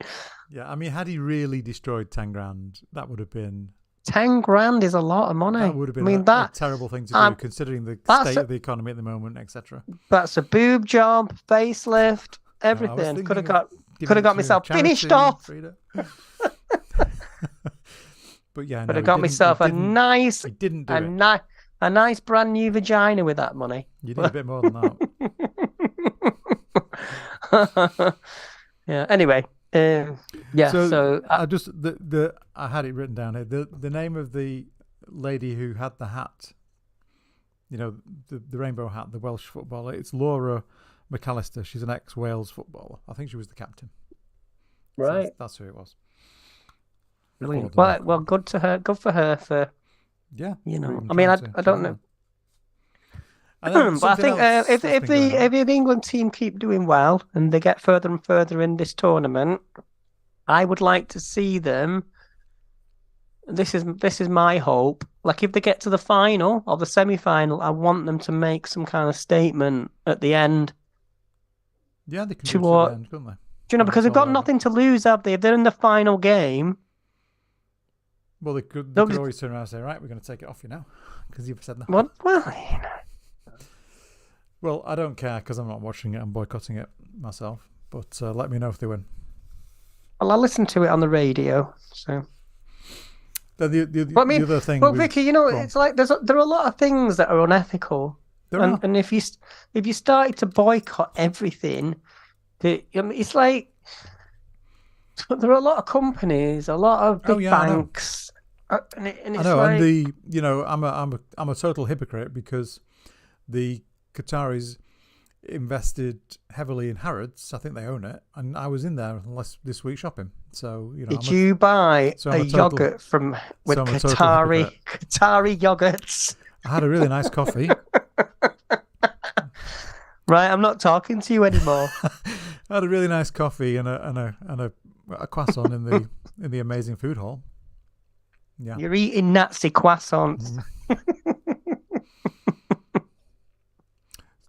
Yeah, I mean, had he really destroyed 10 grand, that would have been 10 grand is a lot of money. That would have been a terrible thing to do, considering the state of the economy at the moment, etc. That's a boob job, facelift, everything. Could have got myself finished off. But yeah, But no, I got myself a nice, he didn't do a nice brand new vagina with that money. You did a bit more than that. Yeah. Anyway, yeah. So I just I had it written down here. The name of the lady who had the hat, the rainbow hat, the Welsh footballer. It's Laura McAllister. She's an ex-Wales footballer. I think she was the captain. Right. So that's who it was. Brilliant. Well, good to her. Good for her. For yeah. I mean, I don't know. But I think if the England team keep doing well and they get further and further in this tournament, I would like to see them. This is my hope. Like if they get to the final or the semi-final, I want them to make some kind of statement at the end. Yeah, they can do it at the end, couldn't they? Do you know, because they've got nothing to lose, have they? If they're in the final game. Well, they could always turn around and say, right, we're going to take it off you now because you've said that. Well, Well, I don't care because I'm not watching it. I'm boycotting it myself. But let me know if they win. Well, I listen to it on the radio. So. The other thing. But Vicky, it's like there are a lot of things that are unethical. And if you started to boycott everything, it's like there are a lot of companies, a lot of big banks. And it's I'm a total hypocrite because the Qataris invested heavily in Harrods. I think they own it, and I was in there this week shopping. So did you buy a yogurt with Qatari yogurts? I had a really nice coffee. Right, I'm not talking to you anymore. I had a really nice coffee and a croissant in the amazing food hall. Yeah, you're eating Nazi croissants.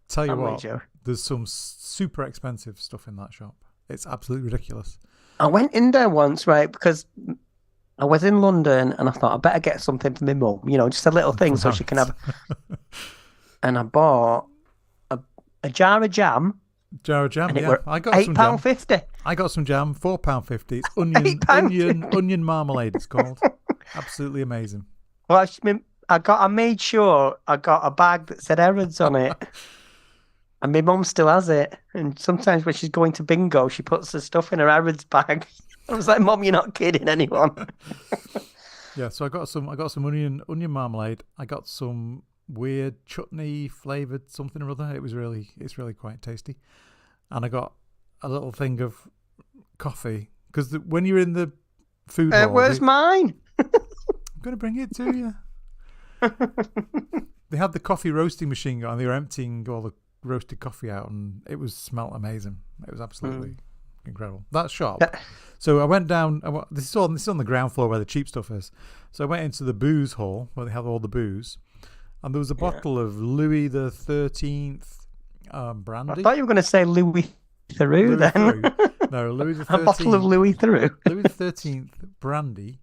Tell you what, there's some super expensive stuff in that shop. It's absolutely ridiculous. I went in there once, right, because I was in London and I thought I better get something for my mum, just a little thing so she can have. And I bought a jar of jam. Jar of jam, yeah. I got some jam. £8.50. I got some jam, £4.50. It's onion marmalade. It's called. Absolutely amazing. Well, I made sure I got a bag that said Harrods on it. And my mum still has it. And sometimes when she's going to bingo, she puts the stuff in her Harrods bag. I was like, Mum, you're not kidding anyone. Yeah, so I got some onion marmalade. I got some weird chutney flavored something or other. It's really quite tasty. And I got a little thing of coffee because when you're in the food hall, where's mine? I'm going to bring it to you. They had the coffee roasting machine on. They were emptying all the roasted coffee out, and it smelled amazing. It was absolutely incredible. That shop. So I went down. This is on the ground floor where the cheap stuff is. So I went into the booze hall where they have all the booze, and there was a bottle of Louis the 13th brandy. I thought you were going to say Louis Theroux then. No, Louis the 13th. A bottle of Louis Theroux. Louis the 13th brandy.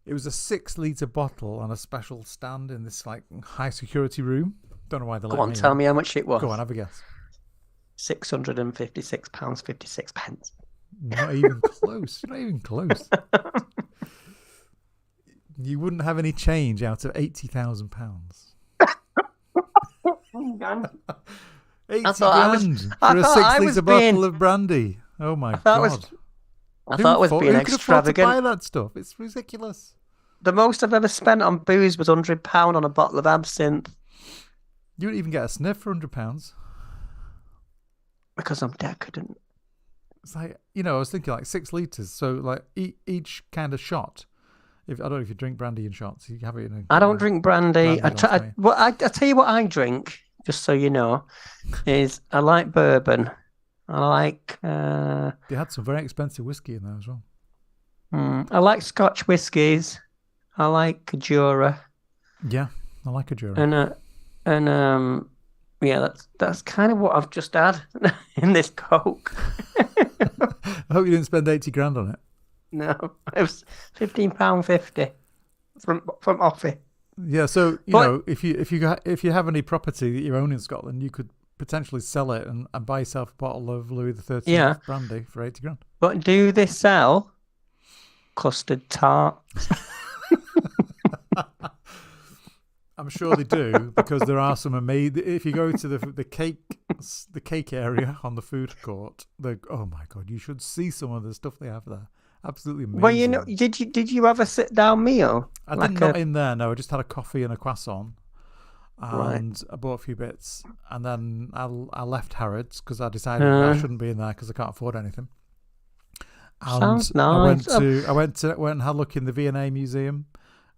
It was a 6-litre bottle on a special stand in this high security room. Don't know why they let me. Go on, tell me how much it was. Go on, have a guess. £656.56. Not even close. Not even close. You wouldn't have any change out of £80,000. 80 grand for a 6-litre bottle of brandy. Oh my God. I thought it was being extravagant. Who could afford to buy that stuff? It's ridiculous. The most I've ever spent on booze was £100 on a bottle of absinthe. You wouldn't even get a sniff for £100. Because I'm decadent. It's like, I was thinking 6 litres. So each kind of shot. I don't know if you drink brandy in shots. You have it in I don't drink brandy. I tell you what I drink, just so you know, is I like bourbon. I like... They had some very expensive whiskey in there as well. I like Scotch whiskies. I like Jura. Yeah, I like a Jura. And that's kind of what I've just had in this Coke. I hope you didn't spend 80 grand on it. No, it was £15.50 from Offie. Yeah, so if you have any property that you own in Scotland, you could potentially sell it and buy yourself a bottle of Louis the 13th brandy for 80 grand. But do they sell custard tarts? I'm sure they do, because there are some amazing. If you go to the cake area on the food court, oh my god, you should see some of the stuff they have there. Absolutely amazing. Well, did you have a sit down meal? I did not in there. No, I just had a coffee and a croissant, and I bought a few bits, and then I left Harrods because I decided I shouldn't be in there because I can't afford anything. And sounds nice. I went and had a look in the V&A Museum,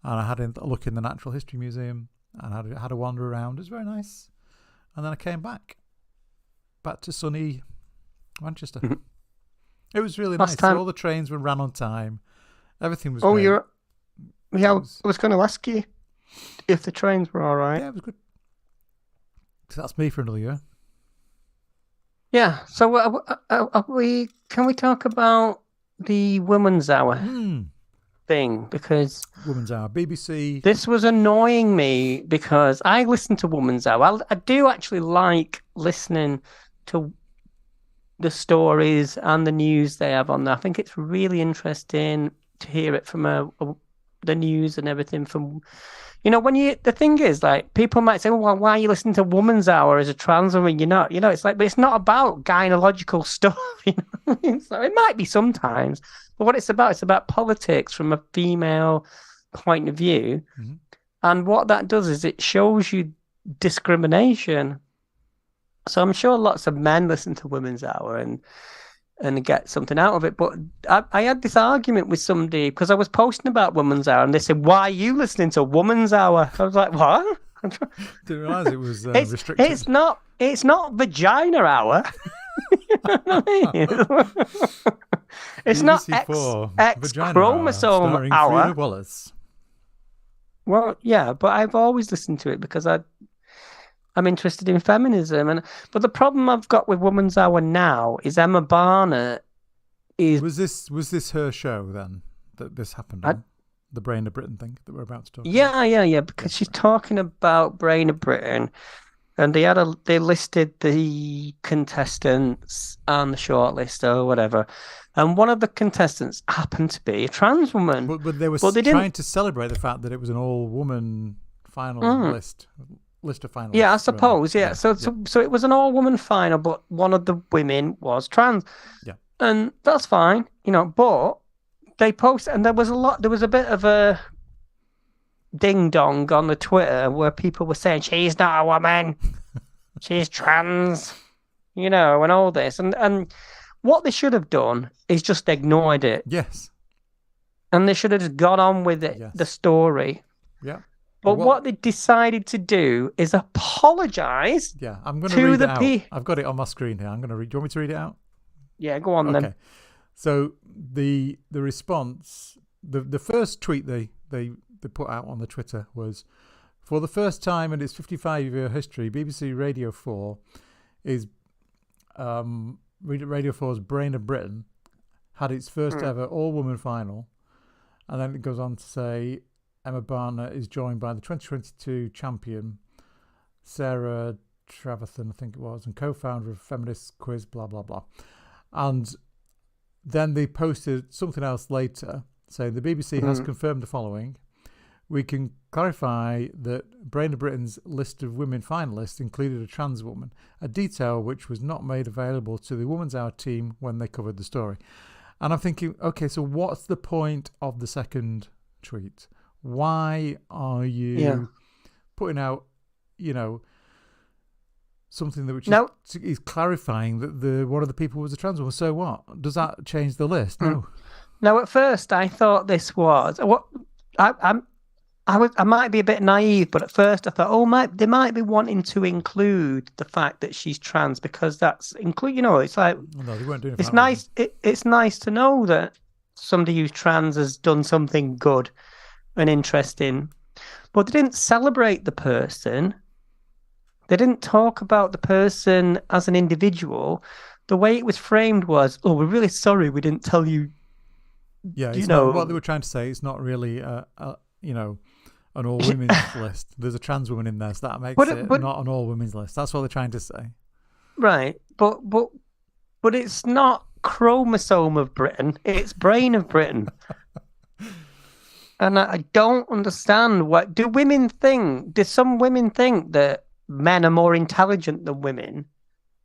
and I had a look in the Natural History Museum, and had a wander around. It was very nice. And then I came back to sunny Manchester. It was really nice. So all the trains were ran on time. Everything was great. I was going to ask you if the trains were all right. Yeah, it was good. So that's me for another year. Yeah. So can we talk about the Women's Hour thing? Because Women's Hour, BBC. This was annoying me because I listen to Women's Hour. I do actually like listening to the stories and the news they have on there. I think it's really interesting to hear it from the news and everything from, the thing is, like, people might say, well, why are you listening to Woman's Hour as a trans woman? It's like, but it's not about gynecological stuff, So it might be sometimes, but what it's about politics from a female point of view. Mm-hmm. And what that does is it shows you discrimination. So I'm sure lots of men listen to Women's Hour and get something out of it. But I had this argument with somebody because I was posting about Women's Hour and they said, why are you listening to Women's Hour? I was like, what? Didn't realise it was restricted. It's not Vagina Hour. You know what I mean? It's not X chromosome hour. Freda Wallace. Well, yeah, but I've always listened to it because I'm interested in feminism, but the problem I've got with Woman's Hour now is Emma Barnett is. Was this her show then that this happened on? The Brain of Britain thing that we're about to talk about? Yeah, because she's talking about Brain of Britain, and they listed the contestants on the shortlist or whatever, and one of the contestants happened to be a trans woman. But they were trying to celebrate the fact that it was an all-woman final list of finalists. Yeah, I suppose. Yeah. So it was an all-woman final, but one of the women was trans. Yeah. And that's fine, but they posted, and there was a bit of a ding-dong on the Twitter where people were saying, she's not a woman, she's trans, and all this. And what they should have done is just ignored it. Yes. And they should have just got on with it, the story. Yeah. But what they decided to do is apologise. Yeah, I'm going to read it out. I've got it on my screen here. I'm going to read. Do you want me to read it out? Yeah, go on then. So the response, the first tweet they put out on the Twitter was, for the first time in its 55-year history, BBC Radio 4 is Radio 4's Brain of Britain had its first ever all-woman final, and then it goes on to say, Emma Barnett is joined by the 2022 champion, Sarah Trevathan, I think it was, and co-founder of Feminist Quiz, blah, blah, blah. And then they posted something else later saying the BBC has confirmed the following. We can clarify that Brain of Britain's list of women finalists included a trans woman, a detail which was not made available to the Women's Hour team when they covered the story. And I'm thinking, okay, so what's the point of the second tweet? Why are you putting out, something that is clarifying that one of the people was a trans woman? So what? Does that change the list? No. Now, at first, I thought this was what I might be a bit naive, but at first I thought, they might be wanting to include the fact that she's trans because that's it's like no, they weren't doing it. It's nice. It's nice to know that somebody who's trans has done something good and interesting, but they didn't celebrate the person. They didn't talk about the person as an individual. The way it was framed was, "Oh, we're really sorry we didn't tell you." Yeah, what they were trying to say. It's not really, an all women's list. There's a trans woman in there, so that makes it not an all women's list. That's what they're trying to say. Right, but it's not chromosome of Britain. It's Brain of Britain. And I don't understand what do women think? Do some women think that men are more intelligent than women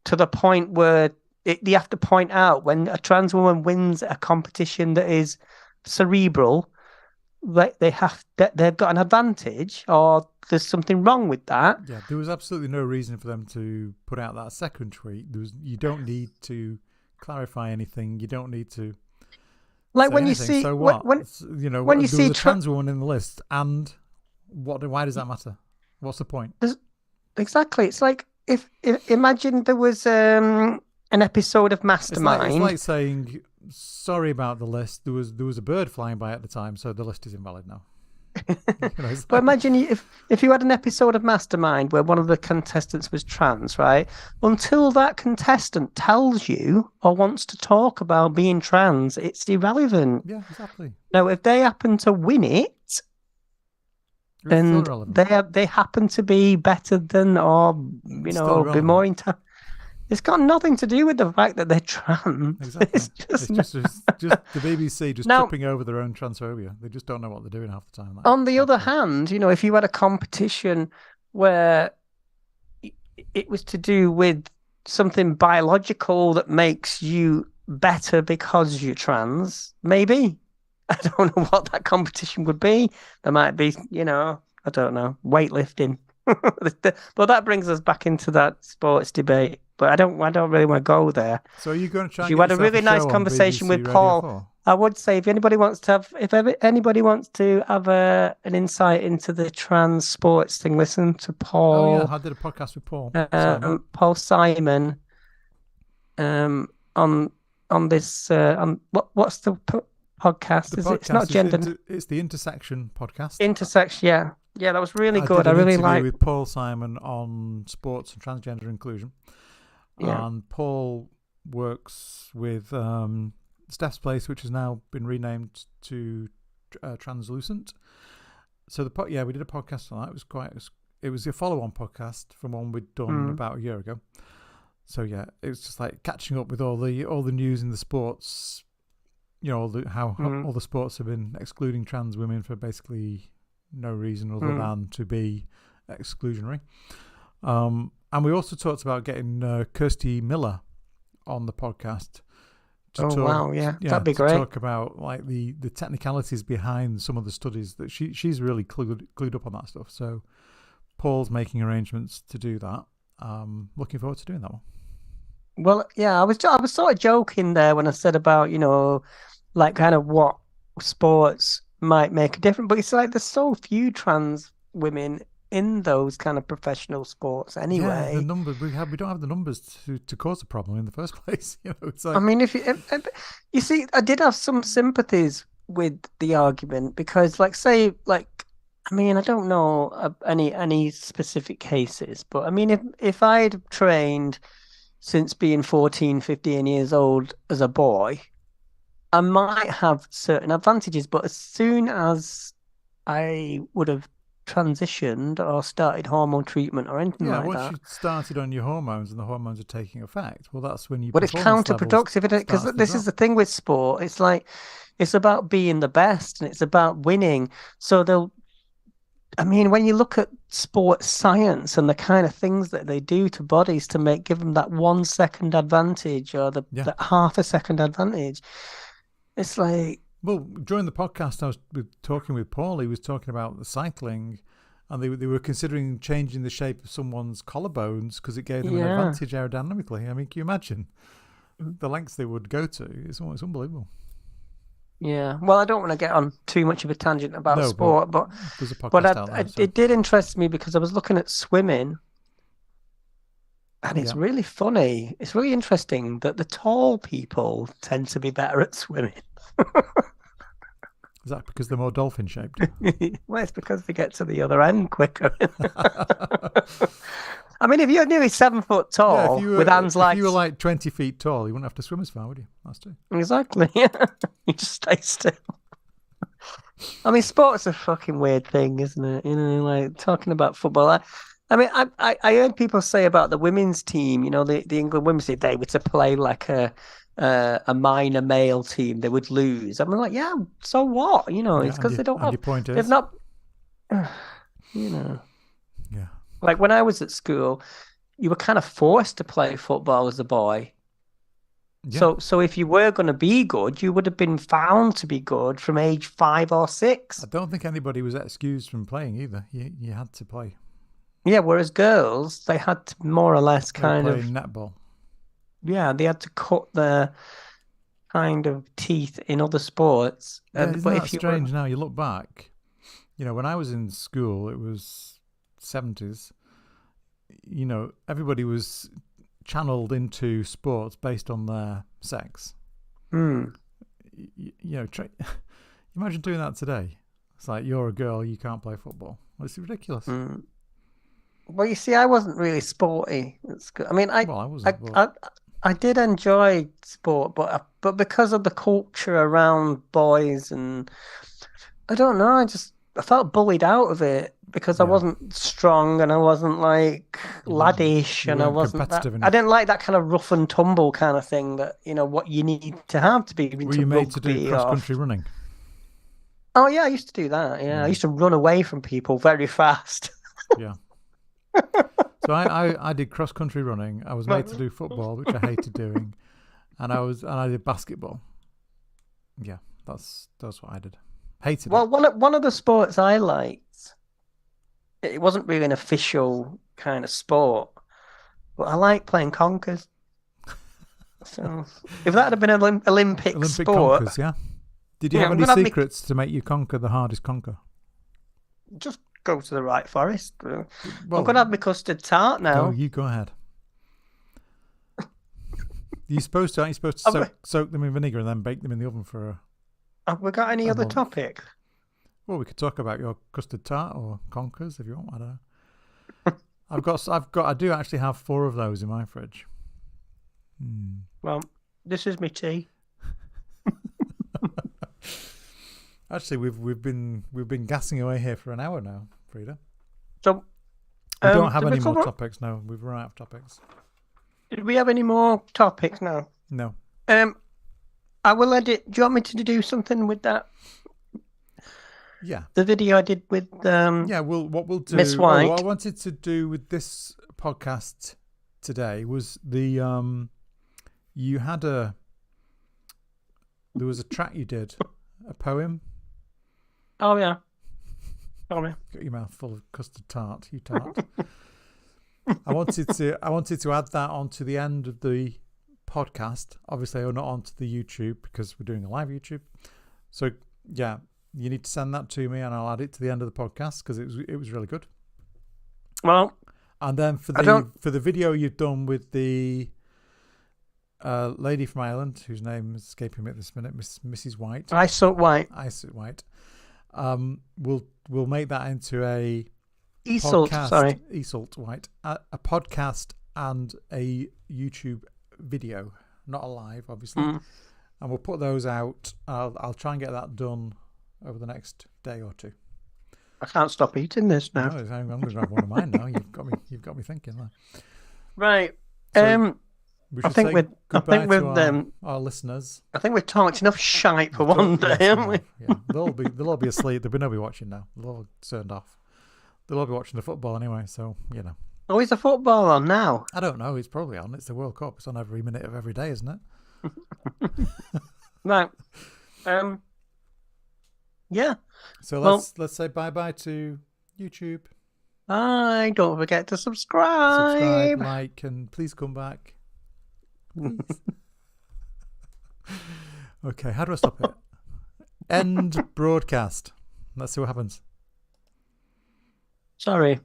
to the point where you have to point out when a trans woman wins a competition that is cerebral, like they've got an advantage, or there's something wrong with that? Yeah, there was absolutely no reason for them to put out that second tweet. You don't need to clarify anything. You don't need to Like say when you anything. see So what? when There when you was see a trans woman in the list, and what? Why does that matter? What's the point? exactly, it's like if imagine there was an episode of It's like Mastermind. saying sorry about the list. There was a bird flying by at the time, so the list is invalid now. But imagine if you had an episode of Mastermind where one of the contestants was trans, right? Until that contestant tells you or wants to talk about being trans, it's irrelevant. Yeah, exactly. Now, if they happen to win it, and they happen to be better than, or be more into, it's got nothing to do with the fact that they're trans. Exactly. It's just the BBC just tripping over their own transphobia. They just don't know what they're doing half the time. On the other hand, if you had a competition where it was to do with something biological that makes you better because you're trans, maybe. I don't know what that competition would be. There might be, I don't know, weightlifting. But that brings us back into that sports debate. But I don't really want to go there. So are you going to try? You had a really nice conversation with Paul. I would say if anybody wants to have an insight into the trans sports thing, listen to Paul. Oh yeah, I did a podcast with Paul. Paul Simon. On this what's the podcast? It's not gender. It's the Intersection podcast. Intersection, yeah. Yeah, that was really good. I really liked with Paul Simon on sports and transgender inclusion. Yeah. And Paul works with Steph's Place, which has now been renamed to Translucent. So we did a podcast on that. It was a follow-on podcast from one we'd done about a year ago. So yeah, it was just like catching up with all the news in the sports. How all the sports have been excluding trans women for basically no reason other than to be exclusionary. And we also talked about getting Kirsty Miller on the podcast. That'd be great. To talk about like the technicalities behind some of the studies that she's really clued up on that stuff. So Paul's making arrangements to do that. Looking forward to doing that one. Well, yeah, I was sort of joking there when I said about like kind of what sports might make a difference, but it's like there's so few trans women in those kind of professional sports anyway. Yeah, the numbers we don't have the numbers to cause a problem in the first place. It's like, I mean, if you see, I did have some sympathies with the argument because, I don't know any specific cases, but I mean, if I'd trained since being 14, 15 years old as a boy, I might have certain advantages, but as soon as I would have transitioned or started hormone treatment or anything like that. Yeah, once you started on your hormones and the hormones are taking effect, well, that's when you. But it's counterproductive, isn't it? Because this is the thing with sport. It's like it's about being the best and it's about winning. So when you look at sports science and the kind of things that they do to bodies to give them that 1 second advantage or that half a second advantage, it's like. Well, during the podcast, I was talking with Paul. He was talking about the cycling, and they were considering changing the shape of someone's collarbones because it gave them an advantage aerodynamically. I mean, can you imagine the lengths they would go to? It's unbelievable. Yeah. Well, I don't want to get on too much of a tangent about sport, but there's a podcast out there, it did interest me because I was looking at swimming, and it's really funny. It's really interesting that the tall people tend to be better at swimming. Is that because they're more dolphin shaped? Well, it's because they get to the other end quicker. I mean, if you're nearly 7 foot tall with hands if you were like 20 feet tall, you wouldn't have to swim as far, would you? That's true. Exactly. Yeah. You just stay still. I mean, sport's a fucking weird thing, isn't it? Like talking about football. I heard people say about the women's team, the England women's team, they were to play like a a minor male team, they would lose. I'm like, yeah, so what? You know, Yeah, it's because they don't and have. your point They've is, not. You know, yeah, like when I was at school, you were kind of forced to play football as a boy. yeah. So if you were going to be good, you would have been found to be good from age 5 or 6. I don't think anybody was excused from playing either. You had to play. Yeah, whereas girls, they had to more or less They were kind playing of, netball. yeah, they had to cut their kind of teeth in other sports. Yeah, And isn't but that if you were, strange? Now you look back. You know, when I was in school, it was 70s. You know, everybody was channeled into sports based on their sex. hmm, You know, imagine doing that today. It's like you're a girl, you can't play football. Well, it's ridiculous. well, you see, I wasn't really sporty at school. I mean, Well, I I, wasn't, but I, I did enjoy sport, but because of the culture around boys and I don't know. I felt bullied out of it because I yeah, wasn't strong and I wasn't like you weren't laddish you and I weren't wasn't that. competitive I enough. didn't like that kind of rough and tumble kind of thing that, what you need to have to be Were into you made to do rugby cross or. country running? Oh, yeah, I used to do that. Yeah, I Right. used to run away from people very fast. Yeah. So I did cross country running. I was made to do football, which I hated doing, and I did basketball. Yeah, that's what I did. Hated it. Well, one of the sports I liked, it wasn't really an official kind of sport, but I like playing conkers. So if that had been an Olympic Olympic sport, conkers, yeah. Did you yeah, have I'm any gonna have me secrets to make you conquer the hardest conquer? just go to the right forest. I'm Well, gonna have my custard tart now. go ahead. Aren't you supposed to Have we, soak them in vinegar and then bake them in the oven for have we got any a other month? topic? Well, we could talk about your custard tart or conkers if you want. I don't know. I do actually have 4 of those in my fridge. Well, this is my tea. Actually, we've been gassing away here for an hour now, Freda. So, We don't have did we any more cover? topics. No, we've run out of topics. Did we have any more topics now? No. I will edit. Do you want me to do something with that? Yeah. The video I did with Yeah. What we'll do. Miss Oh, White. what I wanted to do with this podcast today was you had there was a track you did, a poem. Oh yeah. Sorry. Got your mouth full of custard tart, you tart. I wanted to add that onto the end of the podcast. Obviously, not onto the YouTube because we're doing a live YouTube. So yeah, you need to send that to me, and I'll add it to the end of the podcast because it was really good. Well, and then for the video you've done with the lady from Ireland, whose name is escaping me at this minute, Mrs. White. Lycett White. Lycett White. We'll make that into a Iseult, podcast. sorry. Iseult White. A podcast and a YouTube video, not a live, obviously. And we'll put those out. I'll try and get that done over the next day or two. I can't stop eating this now. No, I'm going to have one of mine now. You've got me thinking there. Right. So we should I think say with goodbye to our listeners. I think we've talked enough shite for one day, haven't we? Yeah, they'll all be asleep. There'll be nobody watching now. They'll all turned off. They'll all be watching the football anyway. So Oh, is the football on now? I don't know. It's probably on. It's the World Cup. It's on every minute of every day, isn't it? Right. Yeah. So let's say bye bye to YouTube. Bye. Don't forget to subscribe. Like, and please come back. Please. Okay, how do I stop it? End broadcast. Let's see what happens. Sorry.